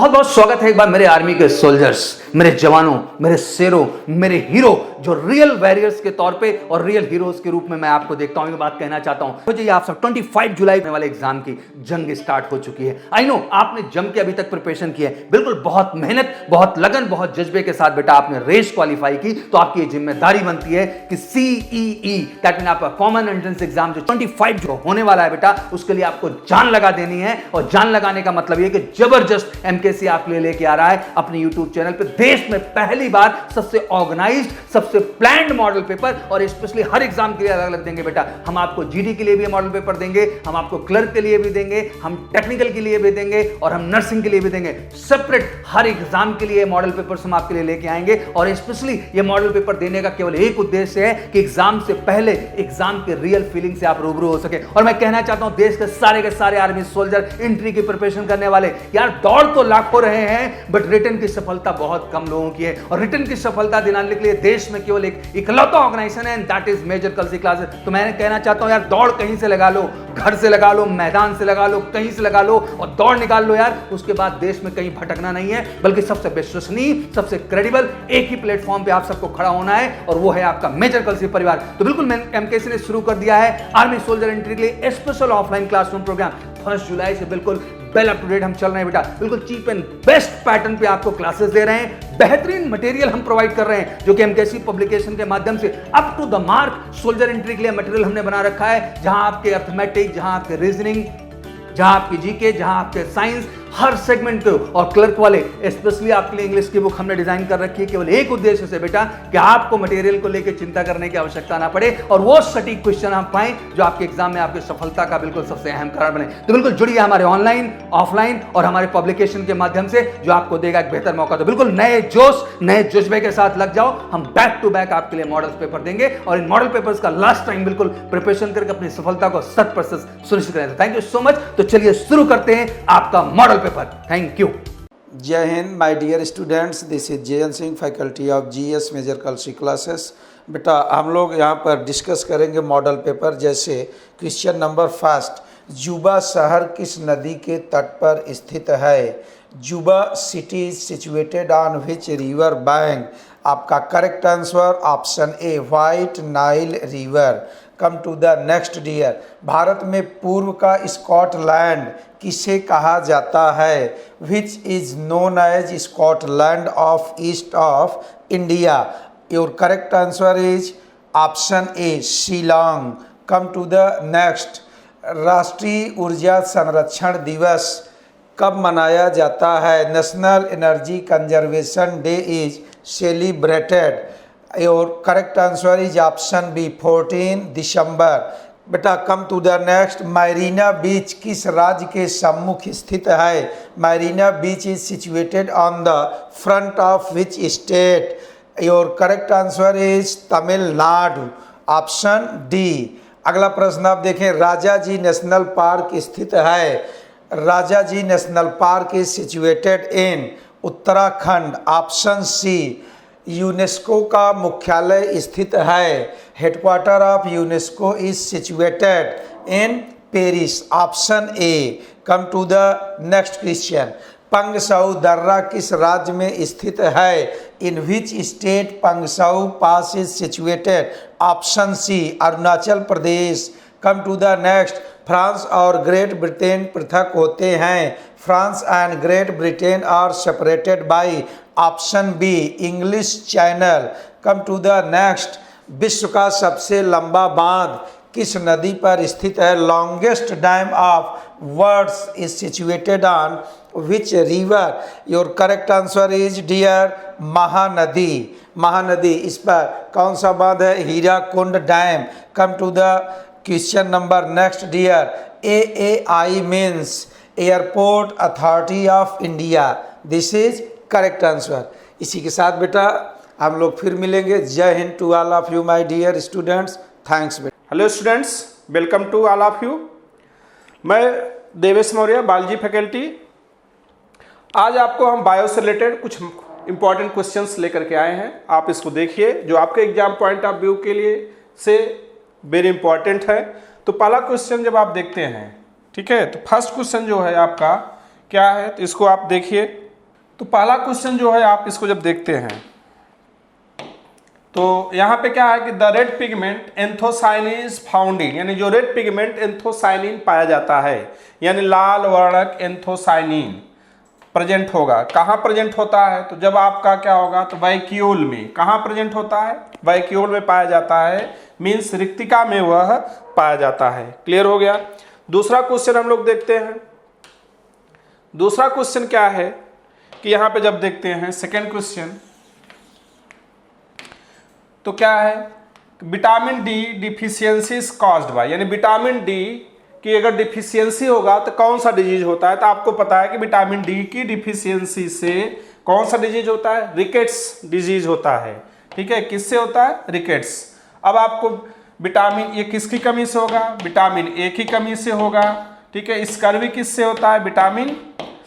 बहुत बहुत स्वागत है एक बार मेरे आर्मी के सोल्जर्स, मेरे जवानों, मेरे शेरों, मेरे हीरो जो रियल वॉरियर्स के तौर पे और रियल हीरोज के रूप में मैं आपको देखता हूं। ये बात कहना चाहता हूं मुझे आप सब 25 जुलाई होने वाले एग्जाम की जंग स्टार्ट हो चुकी है। आई नो आपने जम के अभी तक प्रिपरेशन की है, बिल्कुल बहुत मेहनत, बहुत लगन, बहुत जज्बे के साथ बेटा आपने रेस क्वालिफाई की, तो आपकी ये जिम्मेदारी बनती है कि CEE दैट मीन आपका कॉमन एंट्रेंस एग्जाम जो 25 जो होने वाला है बेटा, उसके लिए आपको जान लगा देनी है। और जान लगाने का मतलब ये कि जबरदस्त MKC आपके लिए लेके आ रहा है अपने YouTube चैनल पे। देश में पहली बार सबसे ऑर्गेनाइज्ड, सबसे प्लान्ड मॉडल पेपर, और स्पेशली हर एग्जाम के लिए अलग अलग देंगे बेटा। हम आपको GD के लिए भी मॉडल पेपर देंगे, हम आपको क्लर्क के लिए भी देंगे, हम टेक्निकल के लिए भी देंगे, और हम नर्सिंग के लिए भी देंगे। सेपरेट हर एग्जाम के लिए मॉडल पेपर्स हम आपके लिए लेके आएंगे। और स्पेशली ये मॉडल पेपर देने का केवल एक उद्देश्य है कि एग्जाम से पहले एग्जाम के रियल फीलिंग से आप रूबरू हो सके। और मैं कहना चाहता हूं देश के सारे आर्मी सोल्जर एंट्री की प्रिपरेशन करने वाले, यार दौड़ तो लाखों रहे हैं, बट रिटर्न की सफलता बहुत कम लोगों की है। और रिटर्न की सफलता दिलाने के लिए देश में केवल एक इकलौता ऑर्गेनाइजेशन है, that is major Kalsi classes. तो मैं कहना चाहता हूं यार दौड़ कहीं से लगा लो, घर से लगा लो, मैदान से लगा लो, कहीं से लगा लो और दौड़ निकाल लो यार। उसके बाद देश में कहीं भटकना नहीं है, बल्कि सबसे विश्वसनीय, सबसे क्रेडिबल एक ही प्लेटफॉर्म पे आप सबको खड़ा होना है, और वो है आपका मेजर कलसी परिवार। तो बिल्कुल MKC ने शुरू कर दिया है आर्मी सोल्जर एंट्री के लिए स्पेशल ऑफलाइन क्लासरूम प्रोग्राम। 1 जुलाई से बिल्कुल वेल अप टू डेट हम चल रहे हैं बेटा, बिल्कुल चीप एंड बेस्ट पैटर्न पे आपको क्लासेस दे रहे हैं। बेहतरीन मटेरियल हम प्रोवाइड कर रहे हैं, जो कि MKC पब्लिकेशन के माध्यम से up to the mark soldier entry के लिए मटेरियल हमने बना रखा है, जहां आपके अर्थमेटिक, जहां आपके रीजनिंग, जहां आपकी GK, जहां आपके साइंस, हर सेगमेंट के, और क्लर्क वाले स्पेशली आपके लिए इंग्लिश की बुक हमने डिजाइन कर रखी है केवल एक उद्देश्य से बेटा, कि आपको मटेरियल को लेकर चिंता करने की आवश्यकता ना पड़े, और वो सटीक क्वेश्चन आप पाएं जो आपके एग्जाम में आपकी सफलता का बिल्कुल सबसे अहम कारण बने। तो बिल्कुल जुड़िए हमारे ऑनलाइन, ऑफलाइन और हमारे पब्लिकेशन के माध्यम से, जो आपको देगा एक बेहतर मौका। तो बिल्कुल नए जोश, नए जज्बे के साथ लग जाओ। हम बैक टू बैक आपके लिए मॉडल पेपर देंगे, और इन मॉडल पेपर्स का लास्ट टाइम बिल्कुल प्रिपरेशन करके अपनी सफलता को 100% सुनिश्चित करें। Thank you so much. तो चलिए शुरू करते हैं आपका मॉडल पेपर। Thank you. जय हिंद my dear students, this is JN Singh, faculty of GS major Kalsi classes. बेटा हम लोग यहाँ पर डिस्कस करेंगे मॉडल पेपर। जैसे क्वेश्चन नंबर फर्स्ट, जुबा शहर किस नदी के तट पर स्थित है? Juba city is situated on which river bank? आपका correct answer option A, White Nile river. Come to the next dear, Bharat में पूर्व का स्कॉटलैंड किसे कहा जाता है? Which is known as Scotland of east of India? Your correct answer is option A, Shillong. Come to the next, राष्ट्रीय ऊर्जा संरक्षण दिवस कब मनाया जाता है? National energy conservation day is celebrated. Your correct answer is option B, 14 दिसंबर। बेटा come to the next, Marina beach किस राज्य के सम्मुख स्थित है? Marina beach is situated on the front of which state? Your correct answer is Tamil Nadu, option D. अगला प्रश्न आप देखें, राजाजी नेशनल पार्क स्थित है। Rajaji national park is situated in Uttarakhand, option C. UNESCO का मुख्यालय स्थित है। Headquarter of UNESCO is situated in Paris, option A. Come to the next question, Pangsau दर्रा किस राज्य में स्थित है? In which state Pangsau pass is situated? Option C, Arunachal Pradesh. Come to the next, France और ग्रेट ब्रिटेन पृथक होते हैं। France and Great Britain are separated by, option B, English channel. Come to the next, विश्व का सबसे लंबा बांध किस नदी पर स्थित है? Longest dam of world is situated on which river? Your correct answer is dear Mahanadi. Mahanadi, इस पर कौन सा बांध है? Hirakud dam. Come to the question number next dear, AAI means airport authority of India. This is correct answer. इसी के साथ बेटा हम लोग फिर मिलेंगे। जय हिंद to all of you my dear students, thanks. Hello students, welcome to all of you. मैं देवेश मौर्य, बायोलॉजी फैकल्टी। आज आपको हम बायो से रिलेटेड कुछ इंपॉर्टेंट क्वेश्चंस लेकर के आए हैं। आप इसको देखिए, जो आपके एग्जाम पॉइंट ऑफ व्यू के लिए से वेरी इंपॉर्टेंट है। तो पहला क्वेश्चन जब आप देखते हैं, ठीक है, तो फर्स्ट क्वेश्चन जो है आपका क्या है, तो इसको आप देखिए। तो पहला क्वेश्चन जो है आप इसको जब देखते हैं तो यहाँ पे क्या है कि the red pigment anthocyanin is found in, यानी जो रेड पिगमेंट एंथोसाइनिन पाया जाता है, यानी लाल वर्णक एंथोसाइनिन प्रेजेंट होगा। कहाँ प्रेजेंट होता है? तो जब आपका क्या होगा तो वैक्यूल में। कहाँ प्रेजेंट होता है? वैक्यूल में पाया जाता है, मीन्स रिक्तिका में वह पाया जाता है। क्लियर हो गया। दूसरा क्वेश्चन हम लोग देखते हैं। दूसरा क्वेश्चन क्या है कि यहाँ पे जब देखते हैं सेकेंड क्वेश्चन, तो क्या है, vitamin D deficiency is caused by, यानी विटामिन डी की अगर डिफिशियंसी होगा तो कौन सा डिजीज होता है? तो आपको पता है कि विटामिन डी की डिफिशियंसी से कौन सा डिजीज होता है? रिकेट्स डिजीज होता है। ठीक है, किससे होता है? रिकेट्स। अब आपको विटामिन ए किसकी कमी से होगा? विटामिन ए की कमी से होगा। ठीक है, स्कर्वी किससे होता है? विटामिन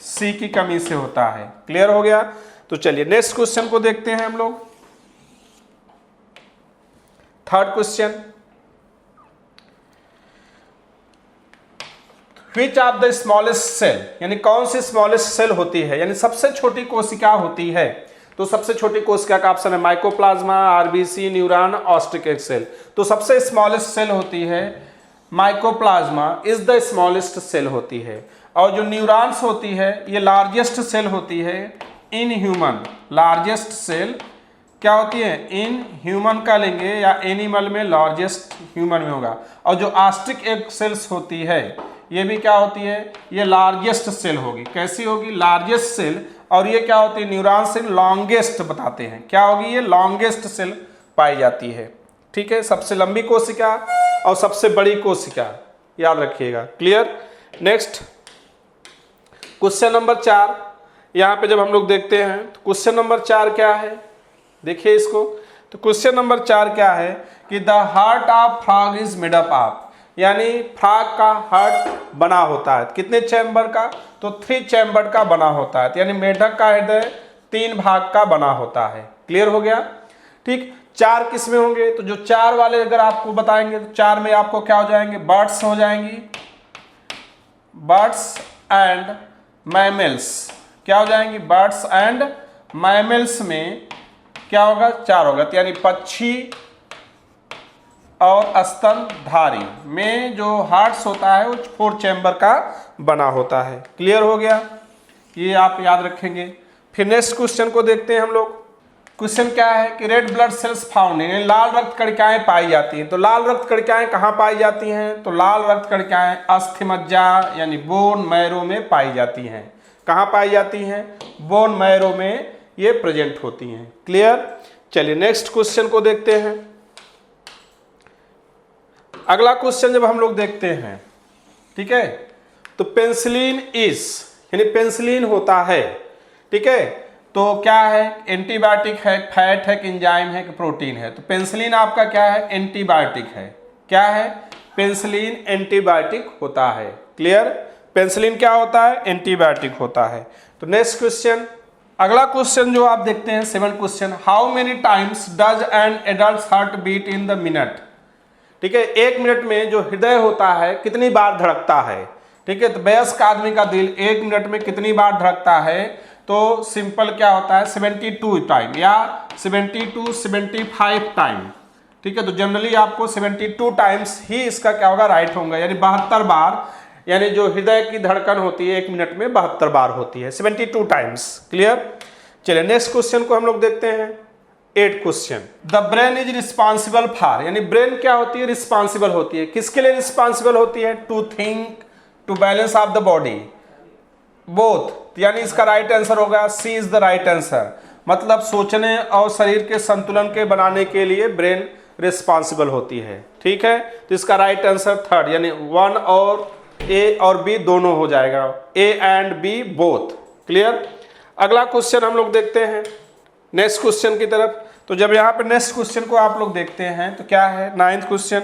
सी की कमी से होता है। क्लियर हो गया। तो चलिए नेक्स्ट क्वेश्चन को देखते हैं हम लोग। Third question, which of the smallest cell, यानी कौन सी स्मॉलेस्ट सेल होती है, यानी सबसे छोटी कोशिका होती है। तो सबसे छोटी कोशिका का ऑप्शन है mycoplasma, RBC, neuron, ostrich cell. तो सबसे स्मॉलेस्ट सेल होती है mycoplasma is the smallest cell होती है। और जो न्यूरॉन्स होती है ये लार्जेस्ट सेल होती है इन ह्यूमन। लार्जेस्ट सेल क्या होती है? इन ह्यूमन का लेंगे या एनिमल में लार्जेस्ट ह्यूमन में होगा। और जो ऑस्ट्रिक एग सेल्स होती है ये भी क्या होती है? ये लार्जेस्ट सेल होगी। कैसी होगी? Largest cell. और ये क्या होती है? न्यूरॉन से लॉन्गेस्ट बताते हैं। क्या होगी? ये लॉन्गेस्ट सेल पाई जाती है। ठीक है, सबसे लंबी कोशिका और सबसे बड़ी कोशिका, याद रखिएगा। क्लियर। नेक्स्ट क्वेश्चन नंबर 4, यहाँ पे जब हम लोग देखते हैं तो क्वेश्चन नंबर 4 क्या है, देखिए इसको। तो क्वेश्चन नंबर 4 क्या है कि the heart of frog is made up of, यानी फ्रॉग का हार्ट बना होता है कितने चैम्बर का? तो 3 चैम्बर का बना होता है। यानी मेढक का हृदय 3 भाग का बना होता है। क्लियर हो गया। ठीक, 4 किस्में होंगे। तो जो 4 वाले अगर आपको बताएंगे तो 4 में आपको क्या हो जाएंगे? बर्ड्स हो जाएंगी, बर्ड्स एंड मैमल्स। क्या हो जाएंगी? बर्ड्स एंड मैमल्स में क्या होगा? 4 होगा। यानी पक्षी और स्तनधारी में जो हार्ट्स होता है वो 4 चैम्बर का बना होता है। क्लियर हो गया, ये आप याद रखेंगे। फिर नेक्स्ट क्वेश्चन को देखते हैं हम लोग। क्वेश्चन क्या है कि रेड ब्लड सेल्स फाउंड, यानी लाल रक्त कणिकाएं पाई जाती हैं। तो लाल रक्त कणिकाएं कहाँ पाई जाती हैं? तो लाल रक्त कणिकाएं अस्थि मज्जा यानी बोन मैरो में पाई जाती हैं। कहाँ पाई जाती हैं? बोन मैरो में ये प्रेजेंट होती हैं। क्लियर। चलिए नेक्स्ट क्वेश्चन को देखते हैं। अगला क्वेश्चन जब हम लोग देखते हैं, ठीक है, तो पेंसिलिन इज, यानी पेंसिलिन होता है। ठीक है, तो क्या है? एंटीबायोटिक है, फैट है, एंजाइम है कि प्रोटीन है? तो पेंसिलिन आपका क्या है? एंटीबायोटिक है। क्या है? पेंसिलिन एंटीबायोटिक होता है। क्लियर। पेंसिलिन क्या होता है? एंटीबायोटिक होता है। तो नेक्स्ट क्वेश्चन, अगला क्वेश्चन जो आप देखते हैं 7th question, how many times does an adult heart beat in the minute. ठीक है, 1 मिनट में जो हृदय होता है कितनी बार धड़कता है? ठीक है, तो वयस्क आदमी का दिल 1 मिनट में कितनी बार धड़कता है? तो सिंपल क्या होता है? 72 टाइम या 75 टाइम। ठीक है, तो जनरली आपको 72 टाइम्स ही इसका क्या होगा? राइट होगा, यानी 72 बार, यानी जो हृदय की धड़कन होती है 1 मिनट में 72 बार होती है, 72 टाइम्स। क्लियर। चलिए नेक्स्ट क्वेश्चन को हम लोग देखते हैं। 8th question, the brain is responsible for, यानी ब्रेन क्या होती है? रिस्पॉन्सिबल होती है। किसके लिए रिस्पॉन्सिबल होती है? To think, to balance of the body, both. यानी इसका राइट आंसर होगा C is the right answer. मतलब सोचने और शरीर के संतुलन के बनाने के लिए ब्रेन रिस्पॉन्सिबल होती है। ठीक है, तो इसका राइट आंसर 3rd, यानी 1 और ए और बी दोनों हो जाएगा, A and B both. Clear. अगला क्वेश्चन हम लोग देखते हैं नेक्स्ट क्वेश्चन की तरफ। तो जब यहाँ पे नेक्स्ट क्वेश्चन को आप लोग देखते हैं तो क्या है? 9th क्वेश्चन,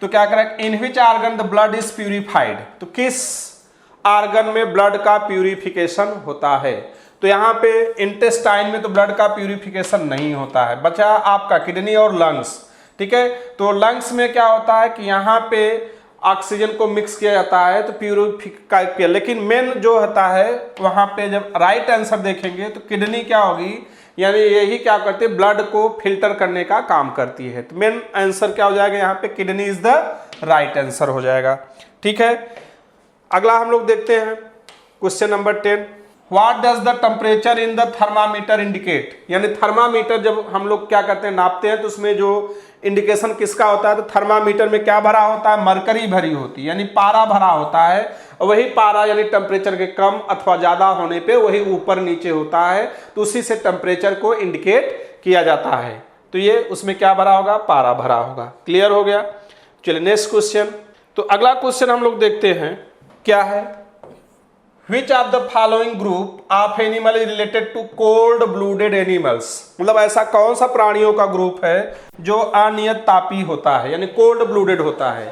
तो क्या करें? In which organ the blood is purified, तो किस आर्गन में ब्लड का प्यूरिफिकेशन होता है? तो यहाँ पे इंटेस्टाइन में तो ब्लड का प्यूरिफिकेशन नहीं होता है, बचा आपका किडनी और लंग्स। ठीक है, तो लंग्स में क्या होता है कि यहाँ पे ऑक्सीजन को मिक्स किया जाता है तो प्यूरिफाई, लेकिन मेन जो होता है वहां पे जब राइट आंसर देखेंगे तो किडनी क्या होगी, यानी यही क्या करती है, ब्लड को फिल्टर करने का काम करती है। तो मेन आंसर क्या हो जाएगा यहाँ पे, kidney is the right answer हो जाएगा। ठीक है, अगला हम लोग देखते हैं question number 10। What does the temperature in the thermometer indicate, यानी थर्मामीटर जब हम लोग क्या करते हैं, नापते हैं, तो उसमें जो इंडिकेशन किसका होता है, तो थर्मामीटर में क्या भरा होता है, मरकरी भरी होती है, यानी पारा भरा होता है। और वही पारा यानी टेम्परेचर के कम अथवा ज्यादा होने पे वही ऊपर नीचे होता है, तो उसी से टेम्परेचर को इंडिकेट किया जाता है। तो ये उसमें क्या भरा होगा, पारा भरा होगा। क्लियर हो गया। चलिए नेक्स्ट क्वेश्चन। तो अगला क्वेश्चन हम लोग देखते हैं क्या है, Which of the following group of animal is related to cold blooded animals, मतलब ऐसा कौन सा प्राणियों का ग्रुप है जो अनियत तापी होता है, यानी कोल्ड ब्लूडेड होता है।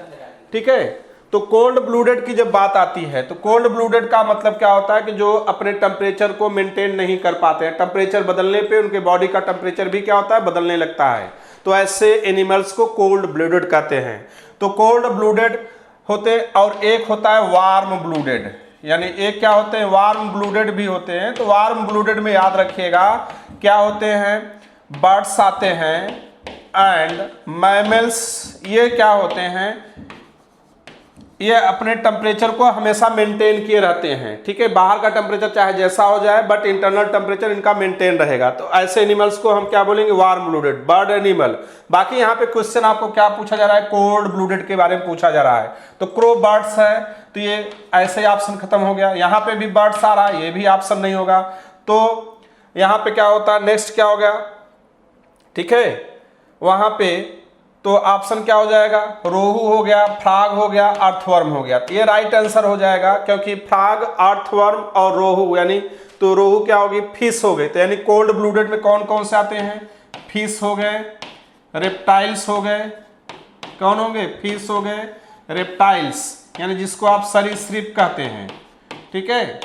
ठीक है, तो कोल्ड ब्लूडेड की जब बात आती है तो कोल्ड ब्लूडेड का मतलब क्या होता है कि जो अपने टेम्परेचर को मेंटेन नहीं कर पाते हैं, टेम्परेचर बदलने पे उनके बॉडी का टेम्परेचर भी क्या होता है, बदलने लगता है। तो ऐसे एनिमल्स को कोल्ड ब्लूडेड कहते हैं। तो कोल्ड ब्लूडेड होते, और एक होता है वार्म ब्लूडेड, यानी एक क्या होते हैं, वार्म ब्लूडेड भी होते हैं। तो वार्म ब्लूडेड में याद रखिएगा क्या होते हैं, बर्ड्स आते हैं एंड मैमल्स, ये क्या होते हैं, ये अपने टेम्परेचर को हमेशा मेंटेन किए रहते हैं। ठीक है, बाहर का टेम्परेचर चाहे जैसा हो जाए बट इंटरनल टेम्परेचर इनका मेंटेन रहेगा। तो ऐसे एनिमल्स को हम क्या बोलेंगे, वार्म ब्लूडेड बर्ड एनिमल। बाकी यहाँ पे क्वेश्चन आपको क्या पूछा जा रहा है, कोल्ड ब्लूडेड के बारे में पूछा जा रहा है। तो क्रो बर्ड्स है, तो ये ऐसे ऑप्शन खत्म हो गया। यहाँ पे भी बर्ड्स आ रहा है, ये भी ऑप्शन नहीं होगा। तो यहाँ पे क्या होता है, नेक्स्ट क्या हो गया, ठीक है, वहां पे तो ऑप्शन क्या हो जाएगा, रोहू हो गया, फ्रॉग हो गया, अर्थवर्म हो गया। तो ये राइट आंसर हो जाएगा, क्योंकि फ्रॉग, अर्थवर्म और रोहू, यानी तो रोहू क्या होगी, फिश हो गए। तो यानी कोल्ड ब्लूडेड में कौन कौन से आते हैं, फिश हो गए, रेप्टाइल्स हो गए, कौन होंगे, फिश हो गए, रेप्टाइल्स, यानी जिसको आप सरीसृप कहते हैं। ठीक है,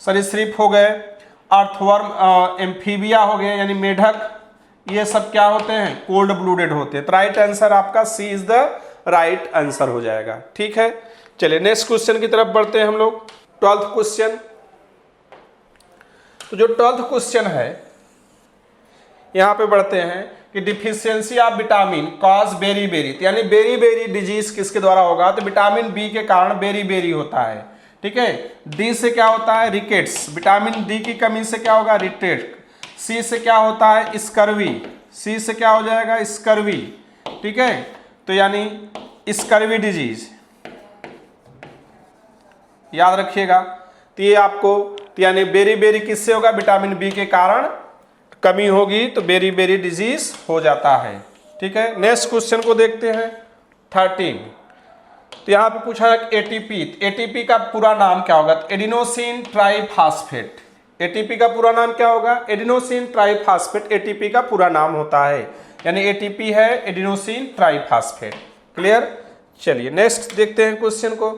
सरीसृप हो गए, अर्थवर्म, एम्फीबिया हो गए यानी मेढक, ये सब क्या होते हैं, कोल्ड ब्लूडेड होते हैं। तो राइट आंसर आपका सी इज द राइट आंसर हो जाएगा। ठीक है, चलिए नेक्स्ट क्वेश्चन की तरफ बढ़ते हैं हम लोग। 12th question. तो जो 12th क्वेश्चन है यहां पे बढ़ते हैं कि deficiency of vitamin cause beri beri, यानी बेरी बेरी डिजीज किसके द्वारा होगा, तो विटामिन बी के कारण बेरी बेरी होता है। ठीक है, डी से क्या होता है, रिकेट्स, विटामिन डी की कमी से क्या होगा, रिकेट। सी से क्या होता है, स्कर्वी, सी से क्या हो जाएगा, स्कर्वी। ठीक है, तो यानी स्कर्वी डिजीज याद रखिएगा। तो ये आपको, तो यानी बेरी बेरी किससे होगा, विटामिन बी के कारण कमी होगी तो बेरी बेरी डिजीज हो जाता है। ठीक है, नेक्स्ट क्वेश्चन को देखते हैं 13। तो यहां पे पूछा है एटीपी, एटीपी का पूरा नाम क्या होगा, एडिनोसिन ट्राइफॉस्फेट। एटीपी का पूरा नाम क्या होगा, एडिनोसिन ट्राइफॉस्फेट एटीपी का पूरा नाम होता है, यानी एटीपी है एडिनोसिन ट्राइफॉस्फेट। क्लियर। चलिए नेक्स्ट देखते हैं क्वेश्चन को।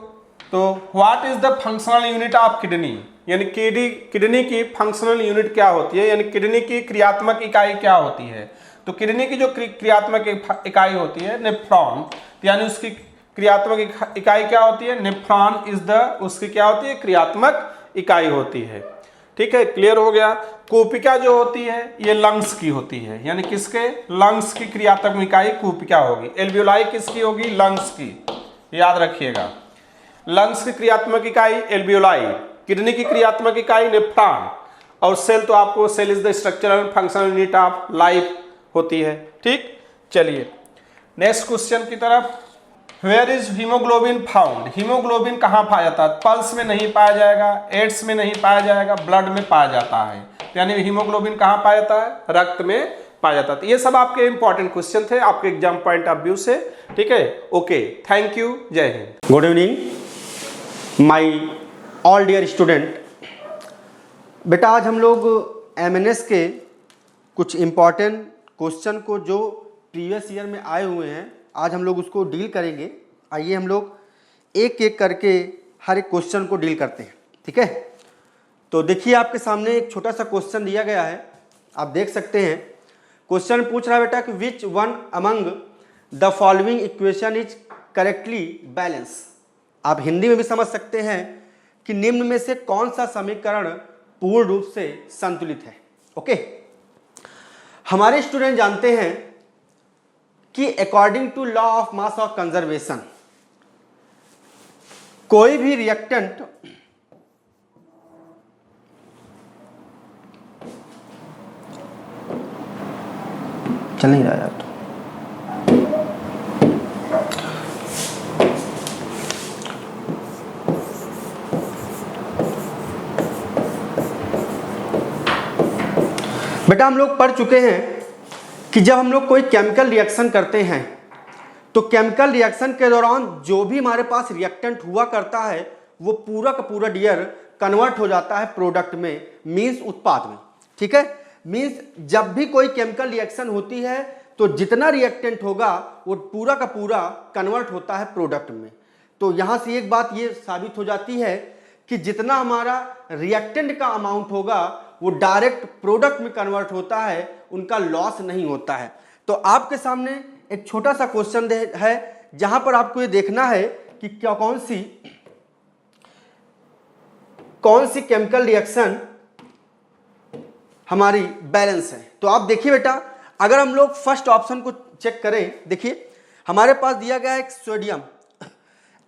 तो what is the functional unit of kidney, यानी किडनी की फंक्शनल यूनिट क्या होती है, यानी किडनी की क्रियात्मक इकाई क्या होती है। तो किडनी की जो क्रियात्मक इकाई होती है नेफ्रॉन, यानी उसकी क्रियात्मक इकाई क्या होती है, नेफ्रॉन इज द, उसकी क्या होती है, क्रियात्मक इकाई होती है। ठीक है, क्लियर हो गया। कूपिका जो होती है ये लंग्स की होती है, यानी किसके, लंग्स की क्रियात्मक इकाई कूपिका होगी। एल्वियोलाई किसकी होगी, लंग्स की, याद रखिएगा। लंग्स की क्रियात्मक इकाई एल्वियोलाई, किडनी की क्रियात्मक इकाई नेफ्रॉन, और सेल तो आपको cell is the structural and functional unit of life होती है। ठीक, चलिए नेक्स्ट क्वेश्चन की तरफ। Where is haemoglobin found, haemoglobin कहाँ पाया जाता है, पल्स में नहीं पाया जाएगा, एड्स में नहीं पाया जाएगा, ब्लड में पाया जाता है। यानी हीमोग्लोबिन कहाँ पाया जाता है, रक्त में पाया जाता है। तो ये सब आपके इंपॉर्टेंट क्वेश्चन थे आपके एग्जाम पॉइंट ऑफ व्यू से। ठीक है, ओके, थैंक यू, जय हिंद। Good evening my all dear student. बेटा आज हम लोग एमएनएस के कुछ इम्पॉर्टेंट क्वेश्चन को जो प्रीवियस ईयर में आए हुए हैं आज हम लोग उसको डील करेंगे। आइए हम लोग एक एक करके हर एक क्वेश्चन को डील करते हैं। ठीक है, तो देखिए आपके सामने एक छोटा सा क्वेश्चन दिया गया है, आप देख सकते हैं। क्वेश्चन पूछ रहा है बेटा कि which one among the following equation is correctly balance. आप हिंदी में भी समझ सकते हैं कि निम्न में से कौन सा समीकरण पूर्ण रूप से संतुलित है। ओके, हमारे स्टूडेंट जानते हैं कि according to law of mass of conservation कोई भी रिएक्टेंट चल नहीं रहा यार तो बेटा हम लोग पढ़ चुके हैं कि जब हम लोग कोई केमिकल रिएक्शन करते हैं तो केमिकल रिएक्शन के दौरान जो भी हमारे पास रिएक्टेंट हुआ करता है वो पूरा का पूरा डियर कन्वर्ट हो जाता है प्रोडक्ट में, मींस उत्पाद में। ठीक है, मींस जब भी कोई केमिकल रिएक्शन होती है तो जितना रिएक्टेंट होगा वो पूरा का पूरा कन्वर्ट होता है प्रोडक्ट में। तो यहां से एक बात ये साबित हो जाती है कि जितना हमारा रिएक्टेंट का अमाउंट होगा वो डायरेक्ट प्रोडक्ट में कन्वर्ट होता है, उनका लॉस नहीं होता है। तो आपके सामने एक छोटा सा क्वेश्चन है जहां पर आपको ये देखना है कि क्या कौन सी केमिकल रिएक्शन हमारी बैलेंस है। तो आप देखिए बेटा, अगर हम लोग फर्स्ट ऑप्शन को चेक करें, देखिए हमारे पास दिया गया है एक सोडियम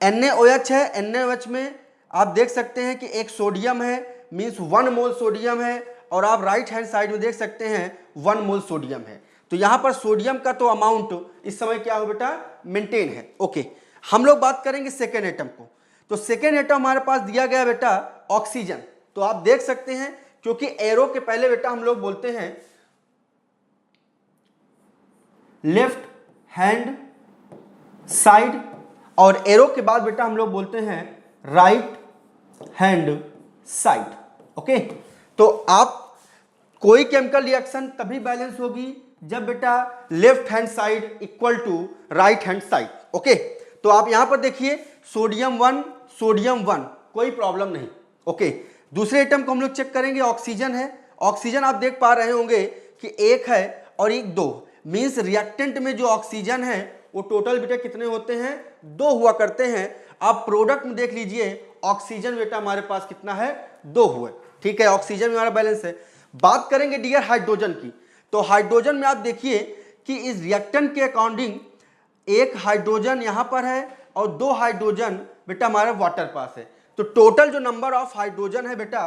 NaOH है। NaOH में आप देख सकते हैं कि एक सोडियम है, मींस 1 मोल सोडियम है, और आप राइट हैंड साइड में देख सकते हैं 1 मोल सोडियम है। तो यहाँ पर सोडियम का तो अमाउंट इस समय क्या हो बेटा, मेंटेन है। ओके, हम लोग बात करेंगे सेकेंड एटम को। तो सेकेंड एटम हमारे पास दिया गया बेटा ऑक्सीजन। तो आप देख सकते हैं क्योंकि एरो के पहले बेटा हम लोग बोलते हैं लेफ्ट हैंड साइड, और एरो के बाद बेटा हम लोग बोलते हैं राइट हैंड साइड। ओके, तो आप कोई केमिकल रिएक्शन तभी बैलेंस होगी जब बेटा left hand side equal to right hand side. Okay, तो आप यहां पर देखिए सोडियम 1 कोई प्रॉब्लम नहीं। ओके, दूसरे एटम को हम लोग चेक करेंगे, ऑक्सीजन है। ऑक्सीजन आप देख पा रहे होंगे कि एक है और एक 2, मींस रिएक्टेंट में जो ऑक्सीजन है वो टोटल बेटा कितने होते हैं, 2 हुआ करते हैं। आप प्रोडक्ट में देख लीजिए ऑक्सीजन बेटा हमारे पास कितना है, 2 हुए। ठीक है, ऑक्सीजन में हमारा बैलेंस है। बात करेंगे डियर हाइड्रोजन की। तो हाइड्रोजन में आप देखिए कि इस रिएक्टेंट के अकॉर्डिंग एक हाइड्रोजन यहां पर है और 2 हाइड्रोजन बेटा हमारा वाटर पास है। तो टोटल जो नंबर ऑफ हाइड्रोजन है बेटा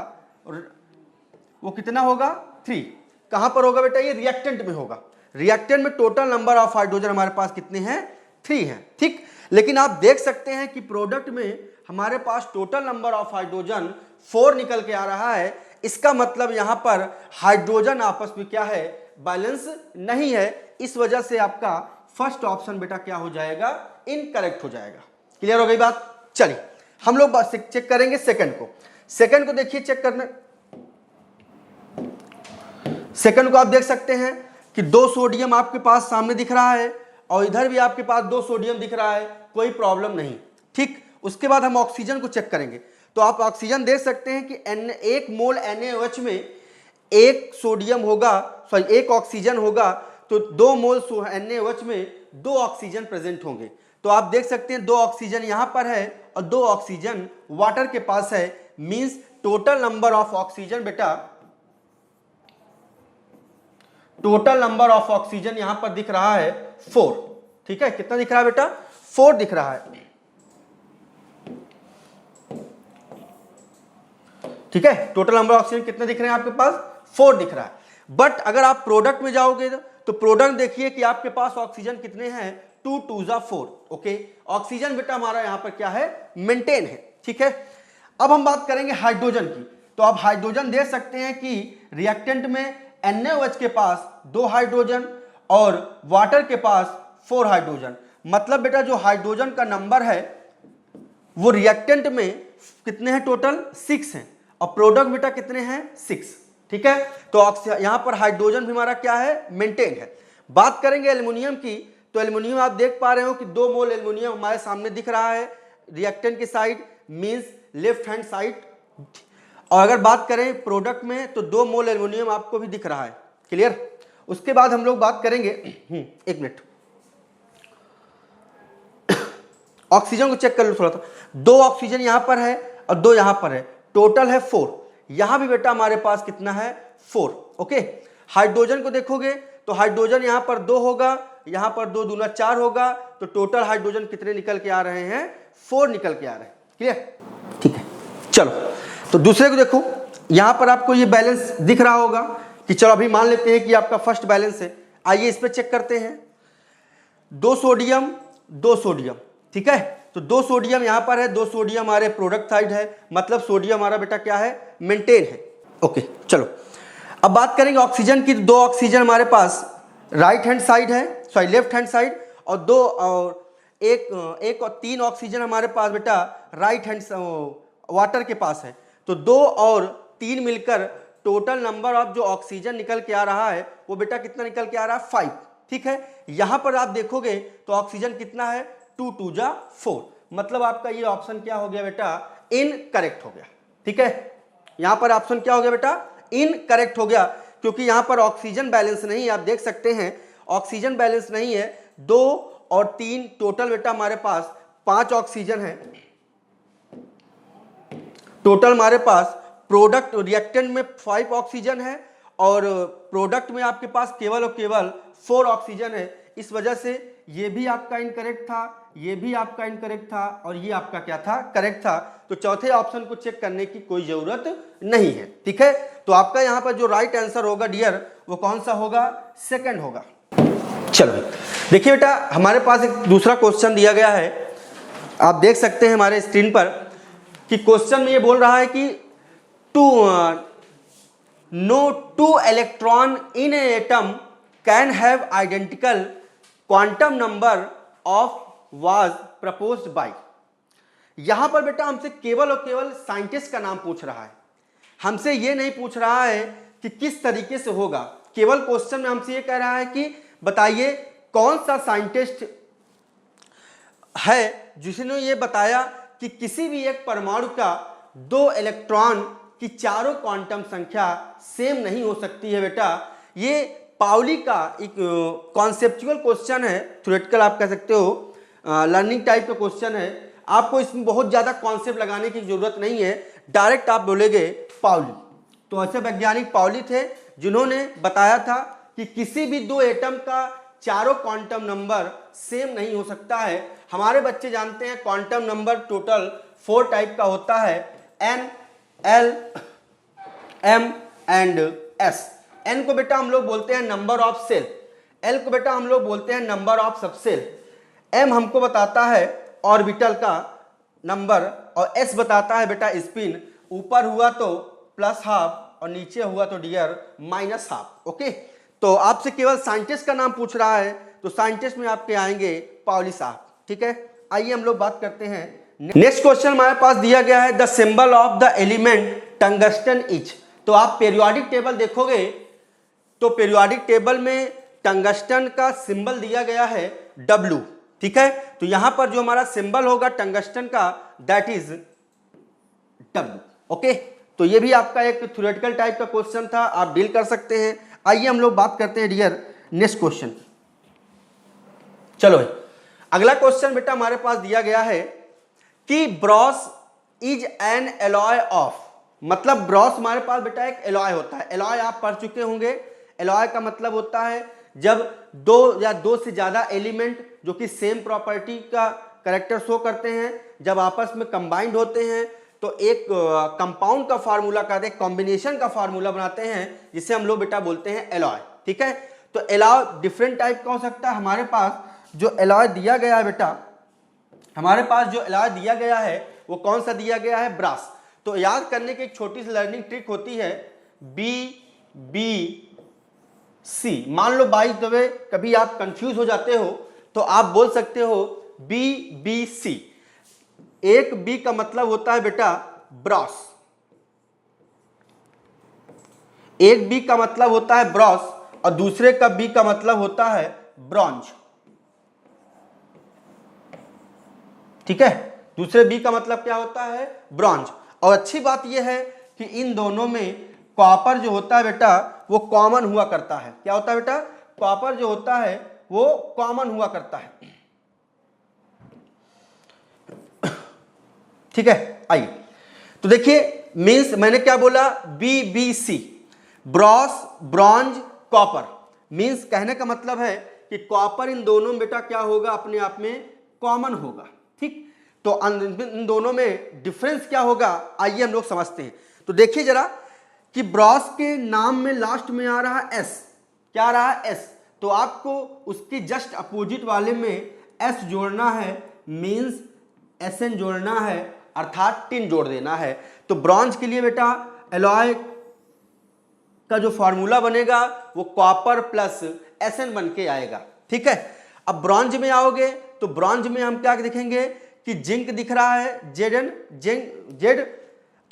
वो कितना होगा, 3। कहां पर होगा बेटा, ये रिएक्टेंट में होगा। रिएक्टेंट में टोटल नंबर ऑफ हाइड्रोजन हमारे पास कितने हैं, 3 हैं। ठीक, लेकिन आप देख सकते हैं कि प्रोडक्ट में हमारे पास टोटल नंबर ऑफ हाइड्रोजन 4 निकल के आ रहा है। इसका मतलब यहां पर हाइड्रोजन आपस में क्या है, बैलेंस नहीं है। इस वजह से आपका फर्स्ट ऑप्शन बेटा क्या हो जाएगा, इनकरेक्ट हो जाएगा। क्लियर हो गई बात। चलिए हम लोग चेक करेंगे सेकंड को। सेकंड को देखिए, चेक करना, सेकंड को आप देख सकते हैं कि 2 सोडियम आपके पास सामने दिख रहा है और इधर भी आपके पास 2 सोडियम दिख रहा है, कोई प्रॉब्लम नहीं। ठीक, उसके बाद हम ऑक्सीजन को चेक करेंगे। तो आप ऑक्सीजन देख सकते हैं कि 1 मोल NaOH में एक सोडियम होगा, सॉरी एक ऑक्सीजन होगा, तो 2 मोल NaOH में 2 ऑक्सीजन प्रेजेंट होंगे। तो आप देख सकते हैं 2 ऑक्सीजन यहां पर है और 2 ऑक्सीजन वाटर के पास है, means total number of oxygen बेटा, टोटल नंबर ऑफ ऑक्सीजन यहां पर दिख रहा है 4। ठीक है, कितना दिख रहा है बेटा, 4 दिख रहा है। ठीक है, टोटल नंबर ऑफ ऑक्सीजन कितने दिख रहे हैं आपके पास, 4 दिख रहा है। बट अगर आप प्रोडक्ट में जाओगे तो प्रोडक्ट देखिए कि आपके पास ऑक्सीजन कितने हैं, 2 2 4। ओके, ऑक्सीजन बेटा हमारा यहां पर क्या है, मेंटेन है। ठीक है, अब हम बात करेंगे हाइड्रोजन की। तो आप हाइड्रोजन देख सकते हैं कि रिएक्टेंट में NaOH के पास 2 हाइड्रोजन और वाटर के पास 4 हाइड्रोजन। मतलब बेटा जो हाइड्रोजन का नंबर है वो रिएक्टेंट में कितने हैं, टोटल 6 हैं, और प्रोडक्ट बेटा कितने हैं, 6। ठीक है, तो यहां पर हाइड्रोजन भी हमारा क्या है, मेंटेन है। बात करेंगे एल्युमिनियम की। तो एल्युमिनियम आप देख पा रहे हो कि 2 मोल एल्युमिनियम हमारे सामने दिख रहा है रिएक्टेंट की side, means left hand side. और अगर बात करें प्रोडक्ट में तो 2 मोल एल्युमिनियम आपको भी दिख रहा है। क्लियर। उसके बाद हम लोग बात करेंगे, एक मिनट, ऑक्सीजन को चेक कर लो थोड़ा सा, 2 ऑक्सीजन यहाँ पर है और 2 यहाँ पर है, टोटल है 4। यहाँ भी बेटा हमारे पास कितना है 4। ओके, हाइड्रोजन को देखोगे तो हाइड्रोजन यहाँ पर 2 होगा, यहाँ पर 2 दूना 4 होगा, तो टोटल हाइड्रोजन कितने निकल के आ रहे हैं 4 निकल के आ रहे हैं। क्लियर, ठीक है। चलो तो दूसरे को देखो, यहाँ पर आपको ये बैलेंस दिख रहा होगा कि चलो अभी मान लेते हैं कि आपका फर्स्ट बैलेंस है। आइए इस पर चेक करते हैं, 2 सोडियम 2 सोडियम, ठीक है। तो 2 सोडियम यहाँ पर है, 2 सोडियम हमारे प्रोडक्ट साइड है, मतलब सोडियम हमारा बेटा क्या है मेंटेन है। ओके चलो अब बात करेंगे ऑक्सीजन की। 2 ऑक्सीजन हमारे पास राइट हैंड साइड है, सॉरी लेफ्ट हैंड साइड, और 2 और एक और 3 ऑक्सीजन हमारे पास बेटा राइट हैंड वाटर के पास है। तो 2 और 3 मिलकर टोटल नंबर ऑफ जो ऑक्सीजन निकल के आ रहा है वो बेटा कितना निकल के आ रहा है 5, ठीक है। यहां पर आप देखोगे तो ऑक्सीजन कितना है 2 2 जा 4, मतलब आपका ये ऑप्शन क्या हो गया बेटा इनकरेक्ट हो गया, ठीक है। यहां पर ऑप्शन क्या हो गया बेटा इनकरेक्ट हो गया, क्योंकि यहां पर ऑक्सीजन बैलेंस नहीं, आप देख सकते हैं ऑक्सीजन बैलेंस नहीं है। 2 और 3 टोटल बेटा हमारे पास 5 ऑक्सीजन है, टोटल हमारे पास प्रोडक्ट रिएक्टेंट में 5 ऑक्सीजन है और प्रोडक्ट में आपके पास केवल और केवल 4 ऑक्सीजन है। इस वजह से ये भी आपका इनकरेक्ट था, ये भी आपका इनकरेक्ट था और ये आपका क्या था करेक्ट था। तो चौथे ऑप्शन को चेक करने की कोई जरूरत नहीं है, ठीक है। तो आपका यहाँ पर जो राइट आंसर होगा डियर वो कौन सा होगा, सेकंड होगा। चलो देखिए बेटा हमारे पास एक दूसरा क्वेश्चन दिया गया है, आप देख सकते हैं हमारे स्क्रीन पर कि क्वेश्चन में ये बोल रहा है कि no two electron in an atom can have identical quantum number of was proposed by। यहां पर बेटा हमसे केवल और केवल साइंटिस्ट का नाम पूछ रहा है, हमसे ये नहीं पूछ रहा है कि किस तरीके से होगा। केवल क्वेश्चन में हमसे ये कह रहा है कि बताइए कौन सा साइंटिस्ट है जिसने ये बताया कि किसी भी एक परमाणु का 2 इलेक्ट्रॉन की चारों क्वांटम संख्या सेम नहीं हो सकती है। बेटा ये पाउली का एक कॉन्सेप्चुअल क्वेश्चन है, थ्योरेटिकल आप कह सकते हो, लर्निंग टाइप का क्वेश्चन है। आपको इसमें बहुत ज़्यादा कॉन्सेप्ट लगाने की जरूरत नहीं है, डायरेक्ट आप बोलेंगे पाउली। तो ऐसे वैज्ञानिक पाउली थे जिन्होंने बताया था कि किसी भी 2 एटम का चारों क्वांटम नंबर सेम नहीं हो सकता है। हमारे बच्चे जानते हैं क्वांटम नंबर टोटल 4 टाइप का होता है, N, L, M and S. N को बेटा हम लोग बोलते हैं नंबर ऑफ सेल, एल को बेटा हम लोग बोलते हैं नंबर ऑफ सबसेल, एम हमको बताता है ऑर्बिटल का नंबर और एस बताता है बेटा स्पिन। ऊपर हुआ तो +½ और नीचे हुआ तो डियर -½ ओके। तो आपसे केवल साइंटिस्ट का नाम पूछ रहा है, तो साइंटिस्ट में आपके आएंगे पाउली साहब, ठीक है। आइए हम लोग बात करते हैं नेक्स्ट क्वेश्चन हमारे पास दिया गया है, the symbol of the element tungsten is. तो आप पीरियोडिक टेबल देखोगे तो पीरियोडिक टेबल में टंगस्टन का सिंबल दिया गया है W, ठीक है। तो यहां पर जो हमारा सिंबल होगा टंगस्टन का दैट इज W, ओके। तो ये भी आपका एक थ्योरेटिकल टाइप का क्वेश्चन था, आप डील कर सकते हैं। आइए हम लोग बात करते हैं डियर नेक्स्ट क्वेश्चन। चलो भाई अगला क्वेश्चन बेटा हमारे पास दिया गया है कि Bros is an alloy of, मतलब ब्रॉस हमारे पास बेटा एक एलॉय होता है। एलॉय आप पढ़ चुके होंगे, एलॉय का मतलब होता है जब 2 या 2 से ज्यादा एलिमेंट जो कि सेम प्रॉपर्टी का कैरेक्टर शो करते हैं जब आपस में कंबाइंड होते हैं तो एक कंपाउंड का फार्मूला कहते हैं, कॉम्बिनेशन का फार्मूला बनाते हैं जिसे हम लोग बेटा बोलते हैं एलॉय, ठीक है। तो एलॉय डिफरेंट टाइप का हो सकता है। हमारे पास जो एलॉय दिया गया है बेटा, हमारे पास जो एलॉय दिया गया है वो कौन सा दिया गया है, ब्रास। तो याद करने की एक छोटी सी लर्निंग ट्रिक होती है, BBC। मान लो बाय द वे कभी आप कंफ्यूज हो जाते हो तो आप बोल सकते हो BBC। एक B का मतलब होता है बेटा ब्रॉस, एक B का मतलब होता है ब्रॉस और दूसरे का B का मतलब होता है ब्रॉन्ज, ठीक है। दूसरे B का मतलब क्या होता है, ब्रॉन्ज। और अच्छी बात यह है कि इन दोनों में कॉपर जो होता है बेटा वो कॉमन हुआ करता है। क्या होता है बेटा, कॉपर जो होता है वो कॉमन हुआ करता है। ठीक है, आइए तो देखिए मींस मैंने क्या बोला, BBC, Bros, bronze, copper. Means कहने का मतलब है कि कॉपर इन दोनों में बेटा क्या होगा, अपने आप में कॉमन होगा। ठीक, तो इन दोनों में डिफरेंस क्या होगा, आइए हम लोग समझते हैं। तो देखिए जरा कि ब्रॉस के नाम में लास्ट में आ रहा है एस, क्या आ रहा है एस, तो आपको उसके जस्ट अपोजिट वाले में एस जोड़ना है, मींस SN जोड़ना है, अर्थात टिन जोड़ देना है। तो ब्रॉन्ज के लिए बेटा एलॉय का जो फॉर्मूला बनेगा वो कॉपर प्लस SN बन के आएगा। ठीक है, अब ब्रॉन्ज में आओगे तो ब्रॉन्ज में हम क्या देखेंगे कि जिंक दिख रहा है, Zn, जेड,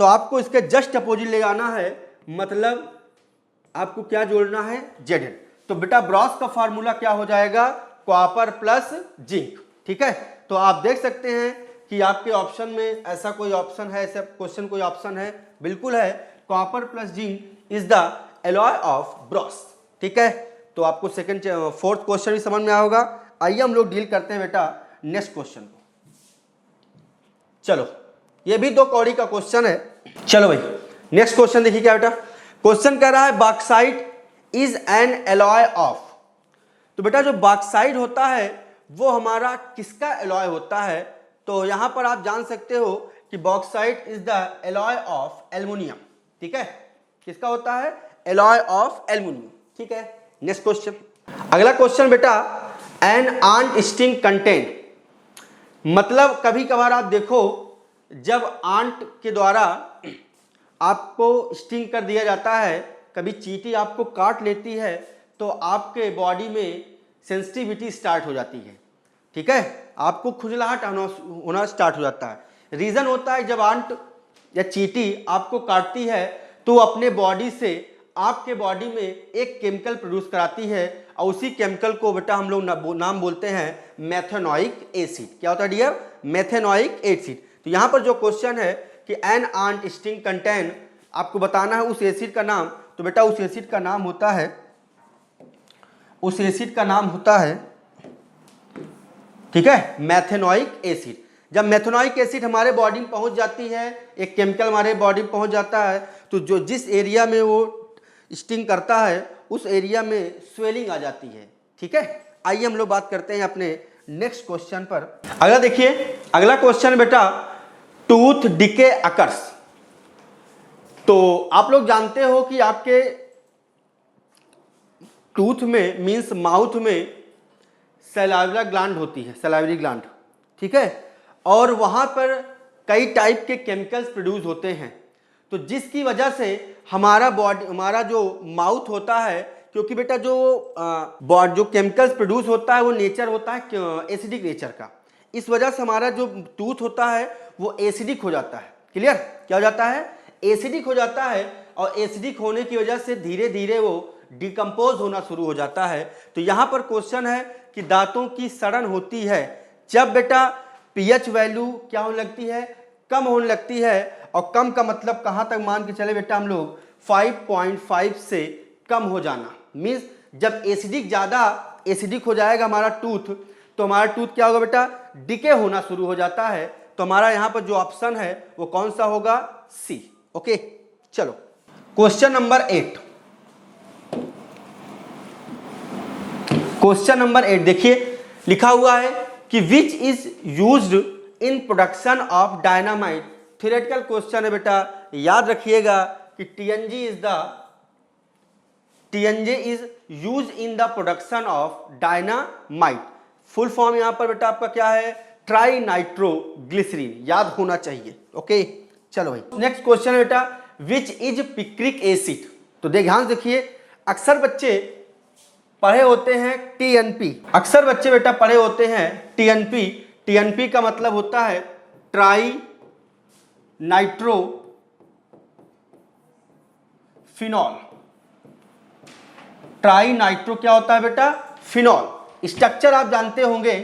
तो आपको इसके जस्ट अपोजिट ले आना है, मतलब आपको क्या जोड़ना है, Zn। तो बेटा ब्रॉस का फार्मूला क्या हो जाएगा, कॉपर प्लस जिंक। ठीक है, तो आप देख सकते हैं कि आपके ऑप्शन में ऐसा कोई ऑप्शन है, ऐसा क्वेश्चन कोई ऑप्शन है, बिल्कुल है, copper plus zinc is the alloy of Bros. ठीक है, तो आपको फोर्थ क्वेश्चन भी समझ में आएगा। आइए हम लोग डील करते हैं बेटा नेक्स्ट क्वेश्चन को। चलो, ये भी 2 कौड़ी का क्वेश्चन है। चलो भाई नेक्स्ट क्वेश्चन देखिए क्या बेटा, क्वेश्चन कह रहा है bauxite is an alloy of. तो बेटा जो बॉक्साइट होता है वो हमारा किसका एलॉय होता है, तो यहां पर आप जान सकते हो कि bauxite is the alloy of aluminium. ठीक है, किसका होता है, एलॉय ऑफ एल्युमिनियम। ठीक है, नेक्स्ट क्वेश्चन, अगला क्वेश्चन बेटा एन आंट स्टिंग कंटेंट, मतलब कभी कभार आप देखो जब आंट के द्वारा आपको स्टिंग कर दिया जाता है, कभी चींटी आपको काट लेती है तो आपके बॉडी में सेंसिटिविटी स्टार्ट हो जाती है। ठीक है, आपको खुजलाहट होना स्टार्ट हो जाता है। रीजन होता है जब आंट या चींटी आपको काटती है तो अपने बॉडी से आपके बॉडी में एक केमिकल प्रोड्यूस कराती है और उसी केमिकल को बेटा हम लोग नाम बोलते हैं मेथेनोइक एसिड। क्या होता है डियर, मेथेनोइक एसिड। तो यहाँ पर जो क्वेश्चन है कि एन आंट स्टिंग कंटेन, आपको बताना है उस एसिड का नाम, तो बेटा उस एसिड का नाम होता है, उस एसिड का नाम होता है, ठीक है, मेथेनोइक एसिड। जब मेथेनोइक एसिड हमारे बॉडी में पहुंच जाती है, एक केमिकल हमारे बॉडी में पहुंच जाता है, तो जो जिस एरिया में वो स्टिंग करता है उस एरिया में स्वेलिंग आ जाती है। ठीक है, आइए हम लोग बात करते हैं अपने नेक्स्ट क्वेश्चन पर। अगला देखिए, अगला क्वेश्चन बेटा टूथ डिके अकर्स। तो आप लोग जानते हो कि आपके टूथ में मींस माउथ में सलाइवरी ग्लैंड होती है, सलाइवरी ग्लैंड। ठीक है, और वहां पर कई टाइप के केमिकल्स प्रोड्यूस होते हैं, तो जिसकी वजह से हमारा बॉडी, हमारा जो माउथ होता है, क्योंकि बेटा जो केमिकल्स प्रोड्यूस होता है वो नेचर होता है एसिडिक नेचर का, इस वजह से हमारा जो टूथ होता है वो एसिडिक हो जाता है। क्लियर, क्या हो जाता है, एसिडिक हो जाता है, और एसिडिक होने की वजह से धीरे धीरे वो डिकम्पोज होना शुरू हो जाता है। तो यहाँ पर क्वेश्चन है कि दांतों की सड़न होती है जब बेटा पीएच वैल्यू क्या होने लगती है, कम होने लगती है, और कम का मतलब कहाँ तक मान के चले बेटा हम लोग 5.5 से कम हो जाना। मीन्स जब एसिडिक ज़्यादा एसिडिक हो जाएगा हमारा टूथ, तो हमारा टूथ क्या होगा बेटा, डिके होना शुरू हो जाता है। तो हमारा यहाँ पर जो ऑप्शन है वो कौन सा होगा, सी। ओके, चलो क्वेश्चन नंबर 8। क्वेश्चन नंबर 8 देखिए, लिखा हुआ है कि which is used in production of dynamite. Theoretical question है बेटा, याद रखिएगा कि TNJ is use in the production of dynamite. Full form यहां पर बेटा आपका क्या है, ट्राई नाइट्रोग्लिसरीन, याद होना चाहिए। ओके, चलो भाई नेक्स्ट क्वेश्चन है बेटा विच इज पिक्रिक एसिड। तो ध्यान देखिए, अक्सर बच्चे पढ़े होते हैं TNP, अक्सर बच्चे बेटा पढ़े होते हैं TNP। TNP का मतलब होता है tri nitro phenol. Tri nitro क्या होता है बेटा, फिनॉल। स्ट्रक्चर आप जानते होंगे,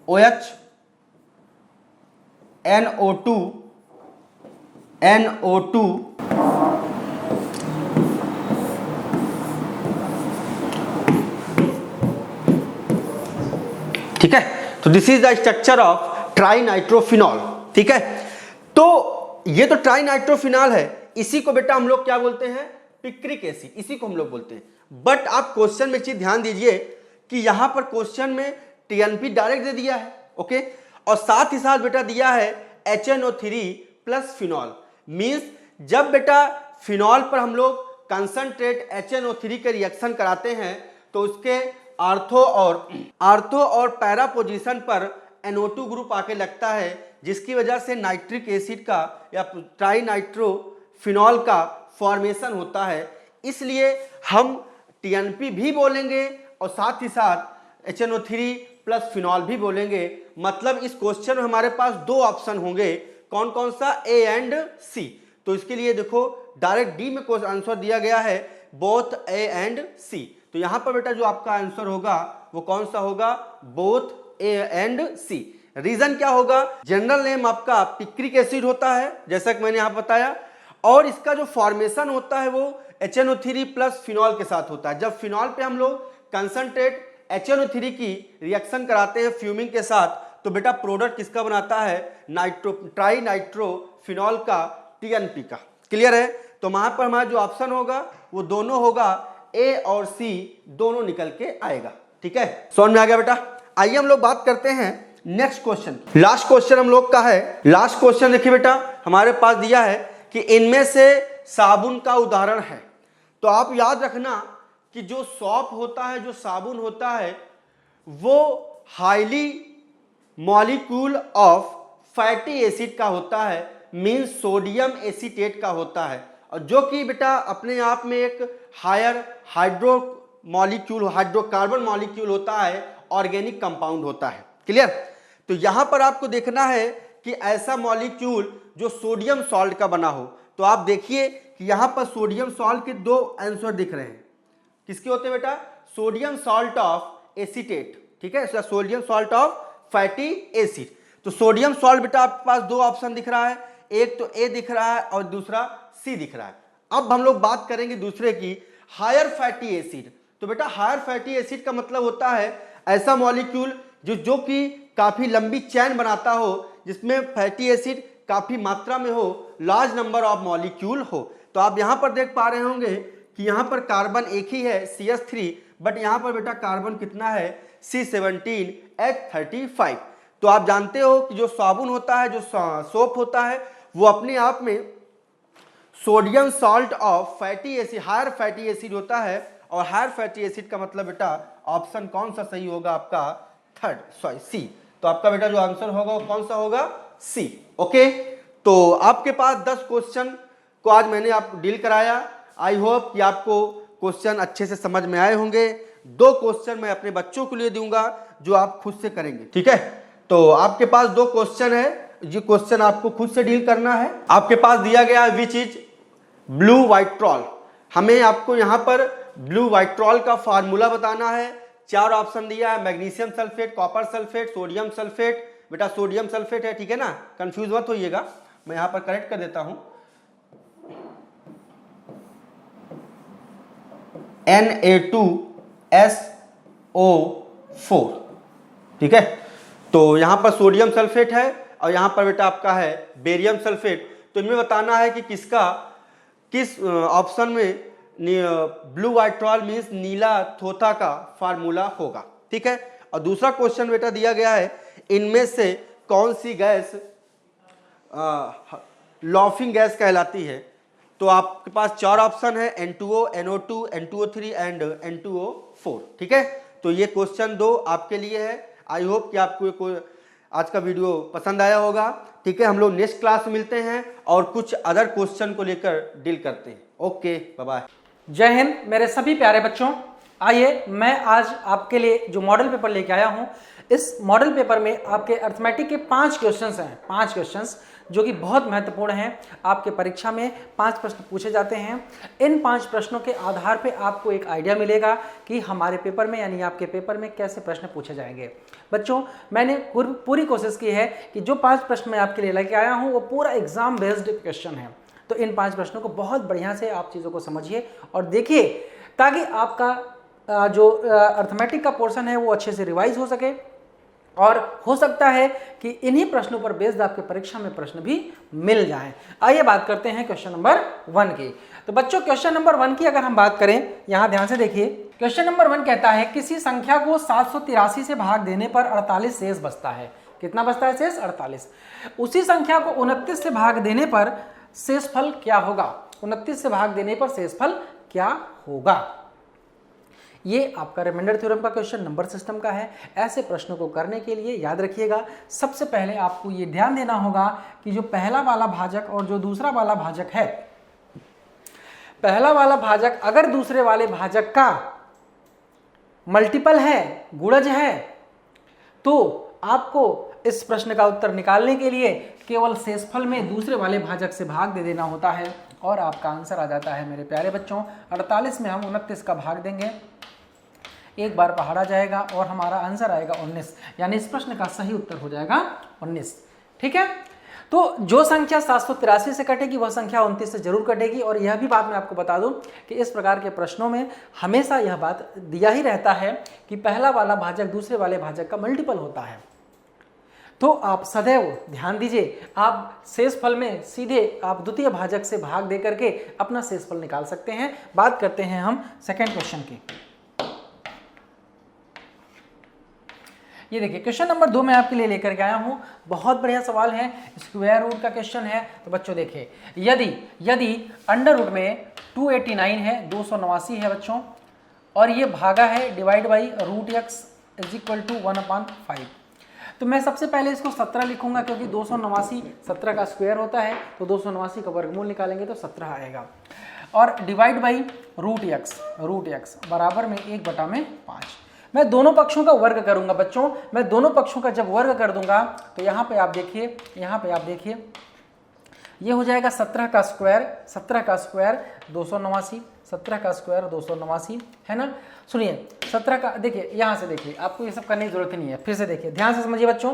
OH NO2 ठीक है, तो this is the structure of trinitrophenol. ठीक है, तो ये तो ट्राइनाइट्रोफिनॉल है, इसी को बेटा हम लोग क्या बोलते हैं, पिक्रिक एसिड, इसी को हम लोग बोलते हैं। बट आप क्वेश्चन में चीज ध्यान दीजिए कि यहां पर क्वेश्चन में टीएनपी डायरेक्ट दे दिया है, ओके, और साथ ही साथ बेटा दिया है HNO3 प्लस फिनॉल। मींस जब बेटा फिनॉल पर हम लोग कंसंट्रेट HNO3 के रिएक्शन कराते हैं तो उसके आर्थो और पैरा पोजीशन पर NO2 ग्रुप आके लगता है, जिसकी वजह से नाइट्रिक एसिड का या ट्राइनाइट्रोफिनॉल का फॉर्मेशन होता है। इसलिए हम TNP भी बोलेंगे और साथ ही साथ HNO3 प्लस फिनॉल भी बोलेंगे। मतलब इस क्वेश्चन में हमारे पास दो ऑप्शन होंगे, कौन कौन सा, A एंड C। तो इसके लिए देखो डायरेक्ट डी में क्वेश्चन आंसर दिया गया है, बोथ A एंड C। तो यहां पर बेटा जो आपका आंसर होगा वो कौन सा होगा, both A and C। Reason क्या होगा, जनरल नेम आपका पिक्रिक एसिड होता है जैसा कि मैंने यहां बताया, और इसका जो फॉर्मेशन होता है वो HNO3 प्लस फिनॉल के साथ होता है। जब फिनॉल पे हम लोग कंसंट्रेट HNO3 की रिएक्शन कराते हैं फ्यूमिंग के साथ तो बेटा प्रोडक्ट किसका बनाता है, ट्राइनाइट्रोफिनॉल का, TNP का। क्लियर है, तो वहां पर हमारा जो ऑप्शन होगा वो दोनों होगा, A और C दोनों निकल के आएगा। ठीक है, समझ में आ गया बेटा। आइए हम लोग बात करते हैं नेक्स्ट क्वेश्चन। लास्ट क्वेश्चन हम लोग का है, लास्ट क्वेश्चन देखिए बेटा हमारे पास दिया है कि इनमें से साबुन का उदाहरण है। तो आप याद रखना कि जो सॉप होता है, जो साबुन होता है, वो highly molecule of fatty acid का होता है, मींस सोडियम एसीटेट का होता है, और जो कि बेटा अपने आप में एक हायर हाइड्रोकार्बन मॉलिक्यूल होता है, ऑर्गेनिक कंपाउंड होता है। क्लियर, तो यहां पर आपको देखना है कि ऐसा मॉलिक्यूल जो सोडियम सॉल्ट का बना हो। तो आप देखिए कि यहां पर सोडियम सॉल्ट के दो आंसर दिख रहे हैं, किसके होते हैं बेटा, सोडियम सॉल्ट ऑफ एसीटेट, ठीक है, sodium salt of fatty acid. तो सोडियम सॉल्ट बेटा आपके पास दो ऑप्शन दिख रहा है, एक तो A दिख रहा है और दूसरा C दिख रहा है। अब हम लोग बात करेंगे दूसरे की, हायर फैटी एसिड। तो बेटा हायर फैटी एसिड का मतलब होता है ऐसा मॉलिक्यूल जो कि काफी लंबी चैन बनाता हो, जिसमें फैटी एसिड काफी मात्रा में हो, लार्ज नंबर ऑफ मॉलिक्यूल हो। तो आप यहां पर देख पा रहे होंगे कि यहां पर कार्बन एक ही है CH3, बट यहां पर बेटा कार्बन कितना है, C17H35। तो आप जानते हो कि जो साबुन होता है, जो सोप होता है, वो अपने आप में sodium salt of fatty acid, higher fatty acid होता है, और हायर फैटी एसिड का मतलब बेटा ऑप्शन कौन सा सही होगा आपका, C। तो आपका बेटा जो आंसर होगा वो कौन सा होगा, C। ओके, तो आपके पास 10 क्वेश्चन को आज मैंने आपको डील कराया। आई होप कि आपको क्वेश्चन अच्छे से समझ में आए होंगे। 2 क्वेश्चन मैं अपने बच्चों के लिए दूंगा जो आप खुद से करेंगे। ठीक है, तो आपके पास 2 क्वेश्चन है, ये क्वेश्चन आपको खुद से डील करना है। आपके पास दिया गया है विच इज ब्लू वाइट्रॉल। हमें आपको यहाँ पर ब्लू वाइट्रॉल का फार्मूला बताना है। 4 ऑप्शन दिया है, magnesium sulphate, copper sulphate, sodium sulphate. बेटा सोडियम सल्फेट है, ठीक है ना, कंफ्यूज मत होइएगा, मैं यहाँ पर करेक्ट कर देता हूँ, Na2SO4। ठीक है, तो यहां पर सोडियम सल्फेट है और यहां पर बेटा आपका है बेरियम सल्फेट। तो इनमें बताना है कि किस ऑप्शन में ब्लू वाइट्रॉल मींस नीला थोथा का फार्मूला होगा। ठीक है, और दूसरा क्वेश्चन बेटा दिया गया है, इनमें से कौन सी गैस लॉफिंग गैस कहलाती है। तो आपके पास 4 ऑप्शन है, N2O, NO2, N2O3 and N2O4। ठीक है, तो ये क्वेश्चन 2 आपके लिए है। आई होप कि आपको आज का वीडियो पसंद आया होगा। ठीक है, हम लोग नेक्स्ट क्लास में मिलते हैं और कुछ अदर क्वेश्चन को लेकर डील करते हैं। Okay, bye bye. जय हिंद मेरे सभी प्यारे बच्चों। आइए मैं आज आपके लिए जो मॉडल पेपर लेके आया हूं, इस मॉडल पेपर में आपके अर्थमेटिक के 5 क्वेश्चंस हैं, 5 क्वेश्चंस जो कि बहुत महत्वपूर्ण हैं। आपके परीक्षा में 5 प्रश्न पूछे जाते हैं। इन 5 प्रश्नों के आधार पे आपको एक आइडिया मिलेगा कि हमारे पेपर में यानी आपके पेपर में कैसे प्रश्न पूछे जाएंगे। बच्चों, मैंने पूरी कोशिश की है कि जो 5 प्रश्न मैं आपके लिए लेके आया हूँ वो पूरा एग्जाम बेस्ड क्वेश्चन है। तो इन 5 प्रश्नों को बहुत बढ़िया से आप चीज़ों को समझिए और देखिए, ताकि आपका जो अर्थमेटिक का पोर्शन है वो अच्छे से रिवाइज हो सके और हो सकता है कि इन्हीं प्रश्नों पर बेस्ड आपके परीक्षा में प्रश्न भी मिल जाए। आइए बात करते हैं क्वेश्चन नंबर 1 की। तो बच्चों क्वेश्चन नंबर 1 की अगर हम बात करें, यहां ध्यान से देखिए, क्वेश्चन नंबर 1 कहता है किसी संख्या को 783 से भाग देने पर 48 शेष बचता है। कितना बचता है शेष? 48। उसी संख्या को 29 से भाग देने पर शेषफल क्या होगा? 29 से भाग देने पर शेषफल क्या होगा? ये आपका रिमाइंडर थ्योरम का क्वेश्चन नंबर सिस्टम का है। ऐसे प्रश्नों को करने के लिए याद रखिएगा, सबसे पहले आपको ये ध्यान देना होगा कि जो पहला वाला भाजक और जो दूसरा वाला भाजक है, पहला वाला भाजक अगर दूसरे वाले भाजक का मल्टीपल है, गुणज है, तो आपको इस प्रश्न का उत्तर निकालने के लिए केवल शेषफल में दूसरे वाले भाजक से भाग दे देना होता है और आपका आंसर आ जाता है मेरे प्यारे बच्चों। 48 में हम 29 का भाग देंगे, एक बार पहाड़ा जाएगा और हमारा आंसर आएगा 19, यानी इस प्रश्न का सही उत्तर हो जाएगा 19। ठीक है, तो जो संख्या 783 से कटेगी वह संख्या 29 से जरूर कटेगी। और यह भी बात मैं आपको बता दूं कि इस प्रकार के प्रश्नों में हमेशा यह बात दिया ही रहता है कि पहला वाला भाजक दूसरे वाले भाजक का मल्टीपल होता है। तो आप सदैव ध्यान दीजिए, आप शेषफल में सीधे आप द्वितीय भाजक से भाग दे करके अपना शेषफल निकाल सकते हैं। बात करते हैं हम सेकंड क्वेश्चन की। ये देखिए क्वेश्चन नंबर 2 मैं आपके लिए लेकर के आया हूं, बहुत बढ़िया सवाल है, स्क्वायर रूट का क्वेश्चन है। तो बच्चों देखिए, यदि अंडर रूट में 289 है, 289 है बच्चों, और ये भागा है divide by root x is equal to 1/5। तो मैं सबसे पहले इसको 17 लिखूंगा, क्योंकि 289 17 का स्क्वायर होता है, तो 289 का वर्गमूल निकालेंगे तो 17 आएगा। और डिवाइड बाई रूट एक्स बराबर में 1/5। मैं दोनों पक्षों का वर्ग करूंगा बच्चों, मैं दोनों पक्षों का जब वर्ग कर दूंगा तो यहाँ पे आप देखिए ये हो जाएगा 17 का स्क्वायर 289, 17 का स्क्वायर 289 है ना। सुनिए 17 का, देखिए यहाँ से देखिए, आपको ये सब करने की जरूरत ही नहीं है। फिर से देखिए, ध्यान से समझिए बच्चों,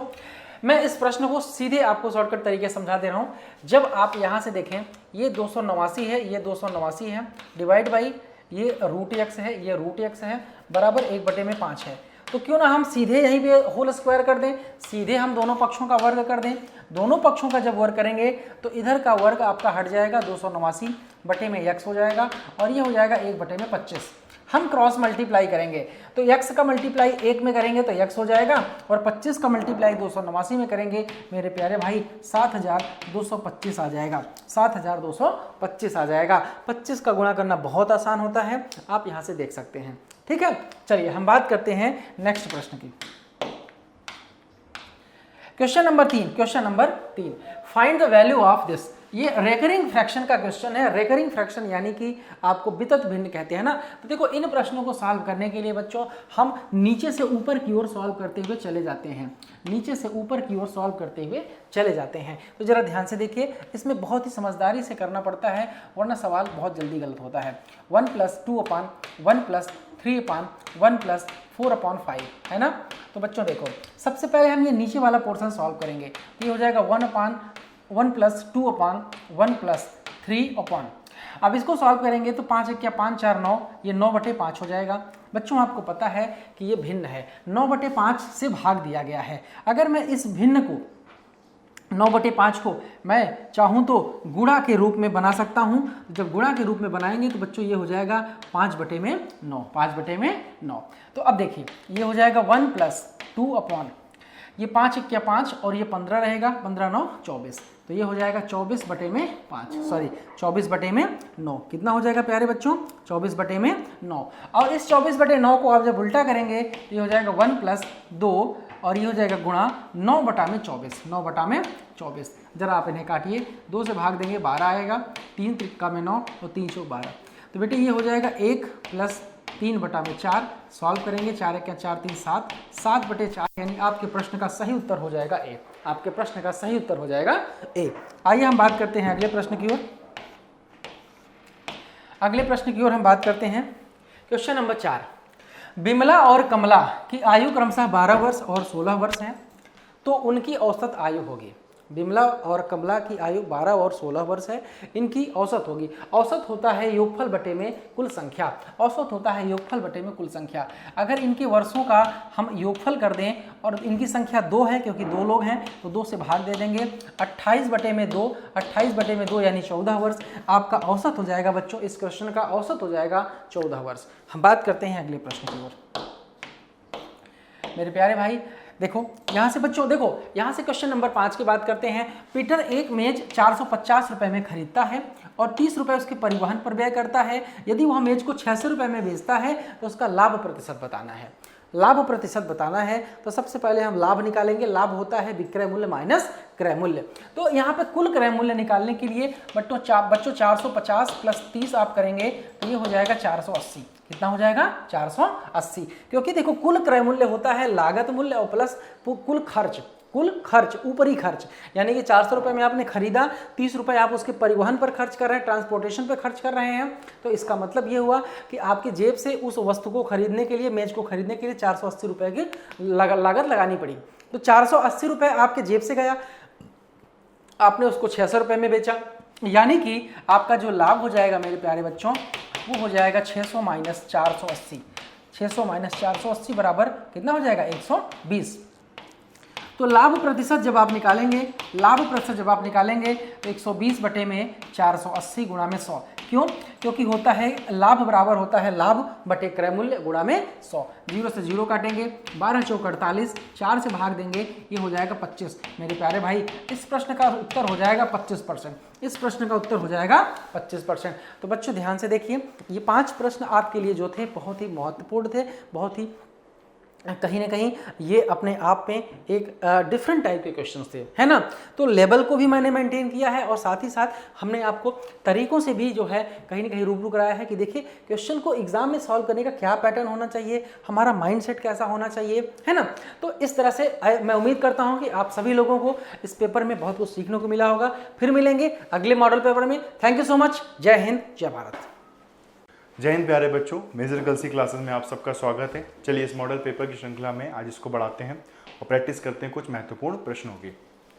मैं इस प्रश्न को सीधे आपको शॉर्टकट तरीके से समझा दे रहा हूँ। जब आप यहाँ से देखें, ये 289 है, ये 289 है, डिवाइड बाई ये रूट एक्स है, ये रूट एक्स है, बराबर 1/5 है। तो क्यों ना हम सीधे यहीं पे होल स्क्वायर कर दें, सीधे हम दोनों पक्षों का वर्ग कर दें। दोनों पक्षों का जब वर्ग करेंगे तो इधर का वर्ग आपका हट जाएगा, 289 बटे में x हो जाएगा, और ये हो जाएगा 1/25। हम क्रॉस मल्टीप्लाई करेंगे तो x का मल्टीप्लाई 1 में करेंगे तो x हो जाएगा, और 25 का मल्टीप्लाई 289 में करेंगे मेरे प्यारे भाई 7225 आ जाएगा, 7225 आ जाएगा। 25 का गुणा करना बहुत आसान होता है, आप यहाँ से देख सकते हैं। ठीक है, चलिए हम बात करते हैं नेक्स्ट प्रश्न की। Question number 3, find the value of this. ये रेकरिंग फ्रैक्शन का क्वेश्चन है। रेकरिंग फ्रैक्शन यानी कि आपको वितत भिन्न कहते हैं ना। तो देखो, इन प्रश्नों को सॉल्व करने के लिए बच्चों हम नीचे से ऊपर की ओर सॉल्व करते हुए चले जाते हैं, नीचे से ऊपर की ओर सॉल्व करते हुए चले जाते हैं। तो जरा ध्यान से देखिए, इसमें बहुत ही समझदारी से करना पड़ता है, वरना सवाल बहुत जल्दी गलत होता है। 1 + 2/1 + 3/1 + 4/5 है ना। तो बच्चों देखो, सबसे पहले हम ये नीचे वाला पोर्शन सॉल्व करेंगे। ये हो जाएगा 1 + 2/1 + 3/। अब इसको सॉल्व करेंगे तो 5 × 5 = 4 9, ये 9/5 हो जाएगा। बच्चों आपको पता है कि ये भिन्न है, 9/5 से भाग दिया गया है। अगर मैं इस भिन्न को 9/5 को मैं चाहूँ तो गुणा के रूप में बना सकता हूँ। जब गुणा के रूप में बनाएंगे तो बच्चों ये हो जाएगा 5/9, 5/9। तो अब देखिए, ये हो जाएगा 1 + 2/, ये 5 × 5 और ये 15 रहेगा, 15 × 9 = 24। तो ये हो जाएगा 24/9। कितना हो जाएगा प्यारे बच्चों? 24/9। और इस 24/9 को आप जब उल्टा करेंगे तो ये हो जाएगा 1 + 2 और ये हो जाएगा गुणा 9/24, 9/24। जरा आप इन्हें काटिए, 2 से भाग देंगे 12 आएगा, 3 × 3 = 9 और 3 × 12। तो बेटे ये हो जाएगा 1 + 3/4। सॉल्व करेंगे, 4 × 4 = 3 7, 7/4, यानी आपके प्रश्न का सही उत्तर हो जाएगा ए। आपके प्रश्न का सही उत्तर हो जाएगा ए। आइए हम बात करते हैं अगले प्रश्न की ओर। अगले प्रश्न की ओर हम बात करते हैं। क्वेश्चन नंबर 4, बिमला और कमला की आयु क्रमशः 12 वर्ष और 16 वर्ष है, तो उनकी औसत आयु होगी। विमला और कमला की आयु 12 और 16 वर्ष है। इनकी औसत होगी, औसत होता है योगफल बटे में कुल संख्या, औसत होता है योगफल बटे में कुल संख्या। अगर इनके वर्षों का हम योगफल कर दें और इनकी संख्या 2 है क्योंकि 2 लोग हैं तो 2 से भाग दे देंगे, 28 बटे में 2, 28 बटे में 2 यानी 14 वर्ष आपका औसत हो जाएगा बच्चों। इस क्वेश्चन का औसत हो जाएगा 14 वर्ष। हम बात करते हैं अगले प्रश्न की ओर। मेरे प्यारे भाई देखो यहाँ से बच्चों, देखो यहाँ से क्वेश्चन नंबर 5 की बात करते हैं। पीटर एक मेज 450 रुपए में खरीदता है और 30 रुपए उसके परिवहन पर व्यय करता है। यदि वह मेज को 600 रुपए में बेचता है तो उसका लाभ प्रतिशत बताना है। लाभ प्रतिशत बताना है तो सबसे पहले हम लाभ निकालेंगे। लाभ होता है विक्रय मूल्य माइनस क्रय मूल्य। तो यहाँ पे कुल क्रय मूल्य निकालने के लिए बच्चों 450 प्लस 30 आप करेंगे तो ये हो जाएगा 480। कितना हो जाएगा? 480। क्योंकि देखो कुल क्रय मूल्य होता है लागत मूल्य और प्लस कुल खर्च, ऊपरी खर्च। यानी कि 400 रुपए में आपने खरीदा, 30 रुपए आप उसके परिवहन पर खर्च कर रहे हैं, ट्रांसपोर्टेशन पर खर्च कर रहे हैं। तो इसका मतलब ये हुआ कि आपकी जेब से उस वस्तु को खरीदने के लिए, मेज को खरीदने के लिए 480 रुपए की लागत लगानी पड़ी। तो 480 रुपए आपके जेब से गया, आपने उसको 600 रुपए में बेचा, यानी कि आपका जो लाभ हो जाएगा मेरे प्यारे बच्चों वो हो जाएगा 600 माइनस 480। 600 माइनस 480 बराबर कितना हो जाएगा? 120। तो लाभ प्रतिशत जब आप निकालेंगे, तो 120 बटे में 480 गुणा में 100। क्यों? क्योंकि होता है लाभ बराबर होता है लाभ बटे क्रय मूल्य गुणा में 100। 0 से 0 काटेंगे, 12 चौक 48, 4 से भाग देंगे, ये हो जाएगा 25। मेरे प्यारे भाई इस प्रश्न का उत्तर हो जाएगा 25%। इस प्रश्न का उत्तर हो जाएगा 25%। तो बच्चों ध्यान से देखिए, ये 5 प्रश्न आपके लिए जो थे बहुत ही महत्वपूर्ण थे, बहुत ही कहीं ना कहीं ये अपने आप में एक डिफरेंट टाइप के क्वेश्चंस थे, है ना। तो लेवल को भी मैंने मेंटेन किया है और साथ ही साथ हमने आपको तरीकों से भी जो है कहीं ना कहीं रूबरू कराया है कि देखिए क्वेश्चन को एग्जाम में सॉल्व करने का क्या पैटर्न होना चाहिए, हमारा माइंडसेट कैसा होना चाहिए, है ना। तो इस तरह से मैं उम्मीद करता हूँ कि आप सभी लोगों को इस पेपर में बहुत कुछ सीखने को मिला होगा। फिर मिलेंगे अगले मॉडल पेपर में। Thank you so much. जय हिंद, जय भारत। जय हिंद प्यारे बच्चों, मेजर गर्ल्स क्लासेस में आप सबका स्वागत है। चलिए इस मॉडल पेपर की श्रृंखला में आज इसको बढ़ाते हैं और प्रैक्टिस करते हैं कुछ महत्वपूर्ण प्रश्नों की।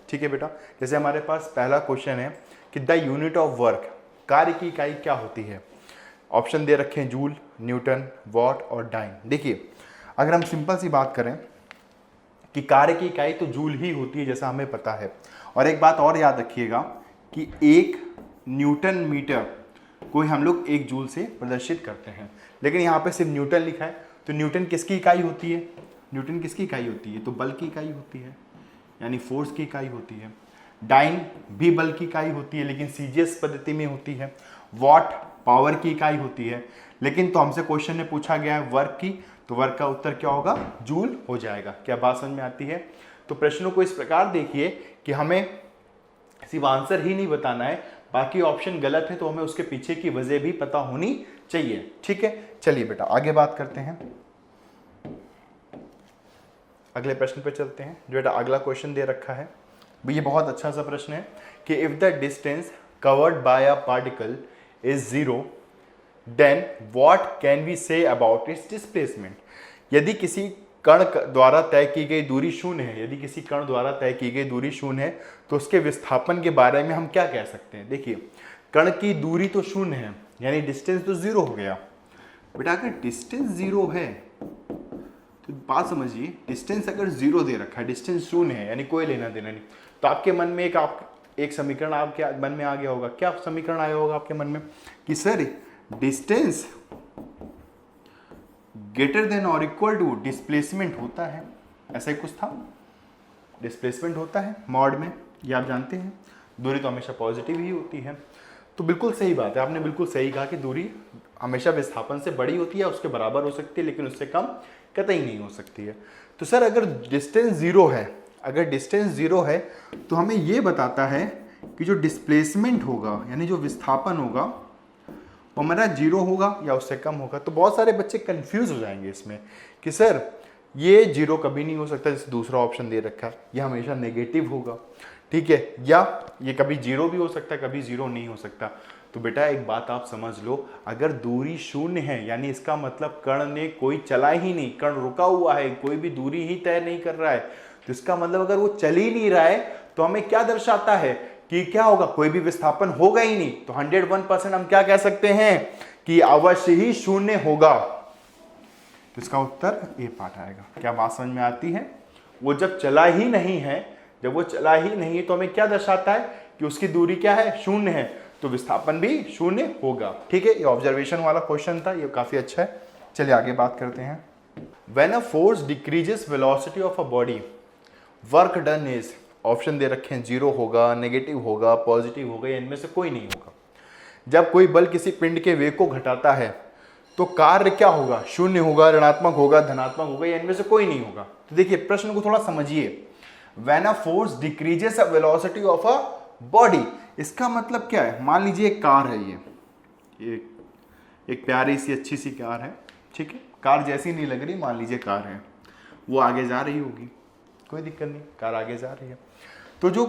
ठीक है बेटा, जैसे हमारे पास पहला क्वेश्चन है कि द यूनिट ऑफ वर्क, कार्य की इकाई क्या होती है। ऑप्शन दे रखे हैं जूल, न्यूटन, वॉट और डाइन। देखिए अगर हम सिंपल सी बात करें कि कार्य की इकाई तो जूल ही होती है जैसा हमें पता है। और एक बात और याद रखिएगा कि 1 न्यूटन मीटर को हम लोग 1 जूल से प्रदर्शित करते हैं, लेकिन यहाँ पे सिर्फ न्यूटन लिखा है। तो न्यूटन किसकी इकाई होती है? न्यूटन किसकी इकाई होती है? तो बल की इकाई होती है, यानी फोर्स की इकाई होती है। डाइन भी बल की इकाई होती है लेकिन सीजीएस पद्धति में होती है। वॉट पावर की इकाई होती है, लेकिन तो हमसे क्वेश्चन में पूछा गया है वर्क की, तो वर्क का उत्तर क्या होगा? जूल हो जाएगा। क्या बात समझ में आती है? तो प्रश्नों को इस प्रकार देखिए कि हमें सिर्फ आंसर ही नहीं बताना है, बाकी ऑप्शन गलत है तो हमें उसके पीछे की वजह भी पता होनी चाहिए। ठीक है, चलिए बेटा आगे बात करते हैं, अगले प्रश्न पे चलते हैं। जो बेटा अगला क्वेश्चन दे रखा है, ये बहुत अच्छा सा प्रश्न है कि if the distance covered by a particle is 0 then what can we say about its displacement. यदि किसी कण द्वारा तय की गई दूरी 0 है, यदि किसी कण द्वारा तय की गई दूरी 0 है तो उसके विस्थापन के बारे में हम क्या कह सकते हैं। देखिए कण की दूरी तो 0 है, यानी डिस्टेंस तो 0 हो गया। बेटा अगर डिस्टेंस 0 है तो बात समझिए, डिस्टेंस अगर 0 दे रखा है, डिस्टेंस 0 है, यानी कोई लेना देना नहीं, तो आपके मन में एक समीकरण आपके मन में आ गया होगा। क्या समीकरण आया होगा आपके मन में कि सर डिस्टेंस ग्रेटर देन और इक्वल टू डिस्प्लेसमेंट होता है, ऐसा ही कुछ था। डिस्प्लेसमेंट होता है मॉड में, ये आप जानते हैं। दूरी तो हमेशा पॉजिटिव ही होती है, तो बिल्कुल सही बात है, आपने बिल्कुल सही कहा कि दूरी हमेशा विस्थापन से बड़ी होती है, उसके बराबर हो सकती है लेकिन उससे कम कतई नहीं हो सकती है। तो सर अगर डिस्टेंस 0 है, अगर डिस्टेंस 0 है तो हमें ये बताता है कि जो डिस्प्लेसमेंट होगा यानी जो विस्थापन होगा वो हमारा 0 होगा या उससे कम होगा। तो बहुत सारे बच्चे कंफ्यूज हो जाएंगे इसमें कि सर ये 0 कभी नहीं हो सकता, जैसे दूसरा ऑप्शन दे रखा है ये हमेशा नेगेटिव होगा, ठीक है, या ये कभी 0 भी हो सकता है, कभी 0 नहीं हो सकता। तो बेटा एक बात आप समझ लो, अगर दूरी 0 है यानी इसका मतलब कण ने कोई चला ही नहीं, कण रुका हुआ है, कोई भी दूरी ही तय नहीं कर रहा है, तो इसका मतलब अगर वो चल ही नहीं रहा है तो हमें क्या दर्शाता है कि क्या होगा, कोई भी विस्थापन होगा ही नहीं। तो 101% हम क्या कह सकते हैं कि अवश्य ही शून्य होगा। तो इसका उत्तर ए पार्ट आएगा। क्या बात समझ में आती है? वो जब चला ही नहीं है, जब वो चला ही नहीं है तो हमें क्या दर्शाता है कि उसकी दूरी क्या है, शून्य है, तो विस्थापन भी शून्य होगा। ठीक है, ये ऑब्जर्वेशन वाला क्वेश्चन था, ये काफी अच्छा है। चलिए आगे बात करते हैं। When a force decreases velocity of a body, work done is, option दे रखे हैं, 0 होगा, नेगेटिव होगा, पॉजिटिव होगा, या इनमें से कोई नहीं होगा। जब कोई बल किसी पिंड के वेग को घटाता है तो कार्य क्या होगा, शून्य होगा, ऋणात्मक होगा, धनात्मक होगा, या इनमें से कोई नहीं होगा। तो देखिए प्रश्न को थोड़ा समझिए। When a force decreases a velocity of a body, इसका मतलब क्या है? मान लीजिए एक कार है, ये एक प्यारी सी अच्छी सी कार है, ठीक है, कार जैसी नहीं लग रही, मान लीजिए कार है, वो आगे जा रही होगी, कोई दिक्कत नहीं, कार आगे जा रही है। तो जो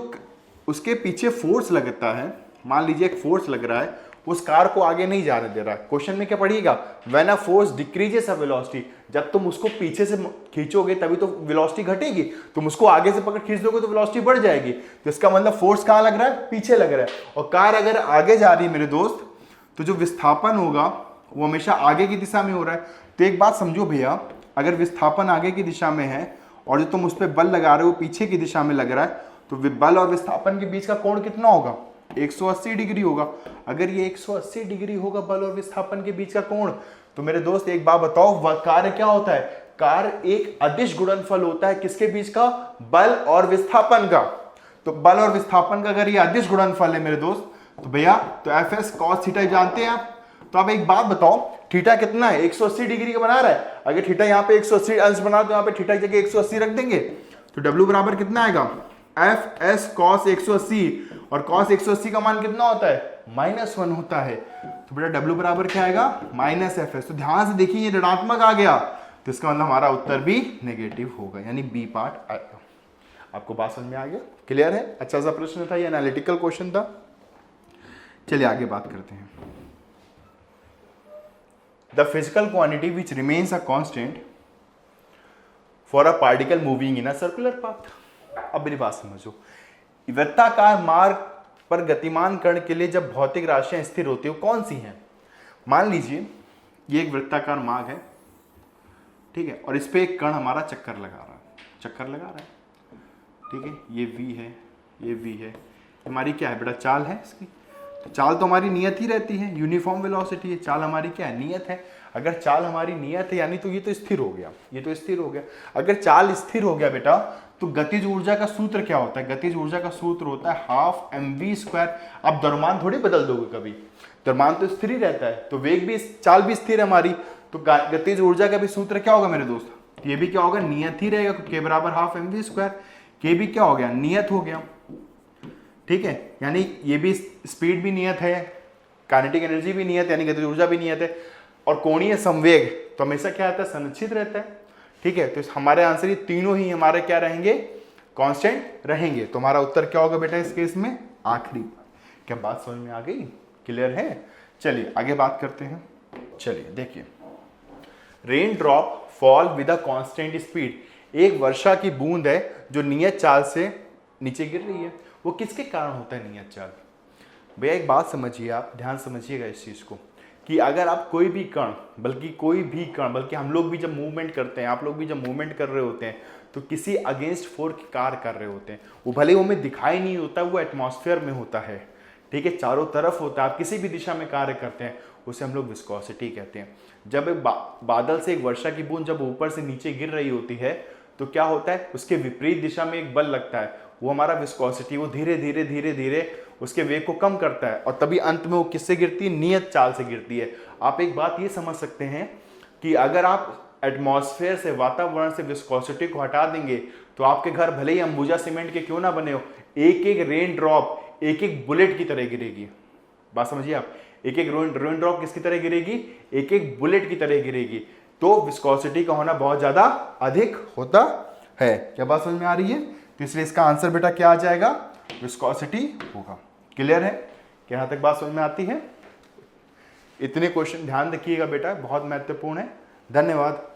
उसके पीछे फोर्स लगता है, मान लीजिए एक फोर्स लग रहा है, उस कार को आगे नहीं जाने दे रहा है। क्वेश्चन में क्या पढ़िएगा, when a force decreases a velocity, जब तुम उसको पीछे से खींचोगे तभी तो वेलोसिटी घटेगी, तुम उसको आगे से पकड़ खींच दोगे तो वेलोसिटी बढ़ जाएगी। तो इसका मतलब फोर्स कहाँ लग रहा है, पीछे लग रहा है। और कार अगर आगे जा रही है मेरे दोस्त, तो जो विस्थापन होगा वो हमेशा आगे की दिशा में हो रहा है। तो एक बात समझो भैया, अगर विस्थापन आगे की दिशा में है और जो तुम उस पर बल लगा रहे हो पीछे की दिशा में लग रहा है, तो बल और विस्थापन के बीच का कोण कितना होगा, 180 डिग्री होगा। अगर ये 180 डिग्री होगा बल और विस्थापन के बीच का कोण, तो मेरे दोस्त एक बात बताओ, कार्य क्या होता है, कार्य एक अदिश गुणनफल होता है किसके बीच का, बल और विस्थापन का। तो बल और विस्थापन का अगर ये अदिश गुणनफल है मेरे दोस्त, तो भैया तो एफ एस कॉस थीटा जानते हैं आप। तो अब एक बात बताओ, थीटा कितना है, 180 डिग्री का बना रहा है। अगर थीटा यहाँ पे 180 अंश बना तो यहाँ पे थीटा की जगह 180 रख देंगे, तो W बराबर कितना आएगा, एफ एस कॉस 180, और कॉस 180 का मान कितना होता है, -1 होता है। तो बेटा W बराबर क्या आएगा, -FS। तो ध्यान से देखिए ये ऋणात्मक आ गया, तो इसका मतलब हमारा उत्तर भी नेगेटिव होगा, यानी बी पार्ट आएगा। आपको बात समझ में आ गया, क्लियर है? अच्छा सा प्रश्न था, ये एनालिटिकल क्वेश्चन था। चलिए आगे बात करते हैं। The physical quantity which remains a constant for a particle moving in a circular path। अब मेरी बात समझो, वृत्ताकार मार्ग पर गतिमान कण के लिए जब भौतिक राशियां स्थिर होती है वो कौन सी हैं? मान लीजिए ये एक वृत्ताकार मार्ग है, ठीक है, और इस पे एक कण हमारा चक्कर लगा रहा है, ठीक है, ये v है, ये v है, हमारी क्या है बेटा, चाल है इसकी। तो चाल तो हमारी नियत ही रहती है, यूनिफॉर्म वेलोसिटी है, चाल हमारी क्या है, नियत है। अगर चाल हमारी नियत है यानी तो ये तो स्थिर हो गया, ये तो स्थिर हो गया। अगर चाल स्थिर हो गया बेटा, तो गतिज ऊर्जा का सूत्र क्या होता है, गतिज ऊर्जा का सूत्र होता है 12mv²। अब द्रव्यमान थोड़ी बदल दोगे कभी, द्रव्यमान तो स्थिर ही रहता है, तो वेग भी, चाल भी स्थिर है हमारी, तो गतिज ऊर्जा का भी सूत्र क्या होगा मेरे दोस्त, ये भी क्या होगा, नियत ही रहेगा, k बराबर 12mv²। k भी क्या हो गया, नियत हो गया, ठीक है, यानी ये भी स्पीड भी नियत है, काइनेटिक एनर्जी भी नियत, यानी गतिज ऊर्जा भी नियत है, और कोणीय संवेग तो हमेशा क्या आता है, संरक्षित रहता है, ठीक है। तो हमारे आंसर ये तीनों ही हमारे क्या रहेंगे, कांस्टेंट रहेंगे। तो हमारा उत्तर क्या होगा बेटा इस केस में, आखिरी। क्या बात समझ में आ गई, क्लियर है? चलिए आगे बात करते हैं। चलिए देखिए, rain drop fall with a constant speed, एक वर्षा की बूंद है जो नियत चाल से नीचे गिर रही है, वो किसके कारण होता है नियत चाल? भैया एक बात समझिए, आप ध्यान समझिएगा इस चीज को, कि अगर आप कोई भी कण, बल्कि हम लोग भी जब मूवमेंट करते हैं, आप लोग भी जब मूवमेंट कर रहे होते हैं, तो किसी अगेंस्ट फोर्स के कार्य कर रहे होते हैं, वो भले वो हमें दिखाई नहीं होता, वो एटमॉस्फेयर में होता है, ठीक है, चारों तरफ होता है, आप किसी भी दिशा में कार्य करते हैं, उसे हम लोग विस्कोसिटी कहते हैं। जब बादल से एक वर्षा की बूंद जब ऊपर से नीचे गिर रही होती है, तो क्या होता है, उसके विपरीत दिशा में एक बल लगता है, वो हमारा विस्कोसिटी, वो धीरे धीरे उसके वेग को कम करता है, और तभी अंत में वो किससे गिरती है, नियत चाल से गिरती है। आप एक बात ये समझ सकते हैं कि अगर आप एटमॉस्फेयर से, वातावरण से विस्कोसिटी को हटा देंगे, तो आपके घर भले ही अंबुजा सीमेंट के क्यों ना बने हो, एक एक रेन ड्रॉप एक एक बुलेट की तरह गिरेगी। बात समझिए आप, एक एक रेन ड्रॉप किसकी तरह गिरेगी, एक एक बुलेट की तरह गिरेगी। तो विस्कोसिटी का होना बहुत ज्यादा अधिक होता है। क्या बात समझ में आ रही है? तो इसलिए इसका आंसर बेटा क्या आ जाएगा, विस्कोसिटी होगा। क्लियर है? क्या यहां तक बात समझ में आती है? इतने क्वेश्चन ध्यान रखिएगा बेटा, बहुत महत्वपूर्ण है। धन्यवाद।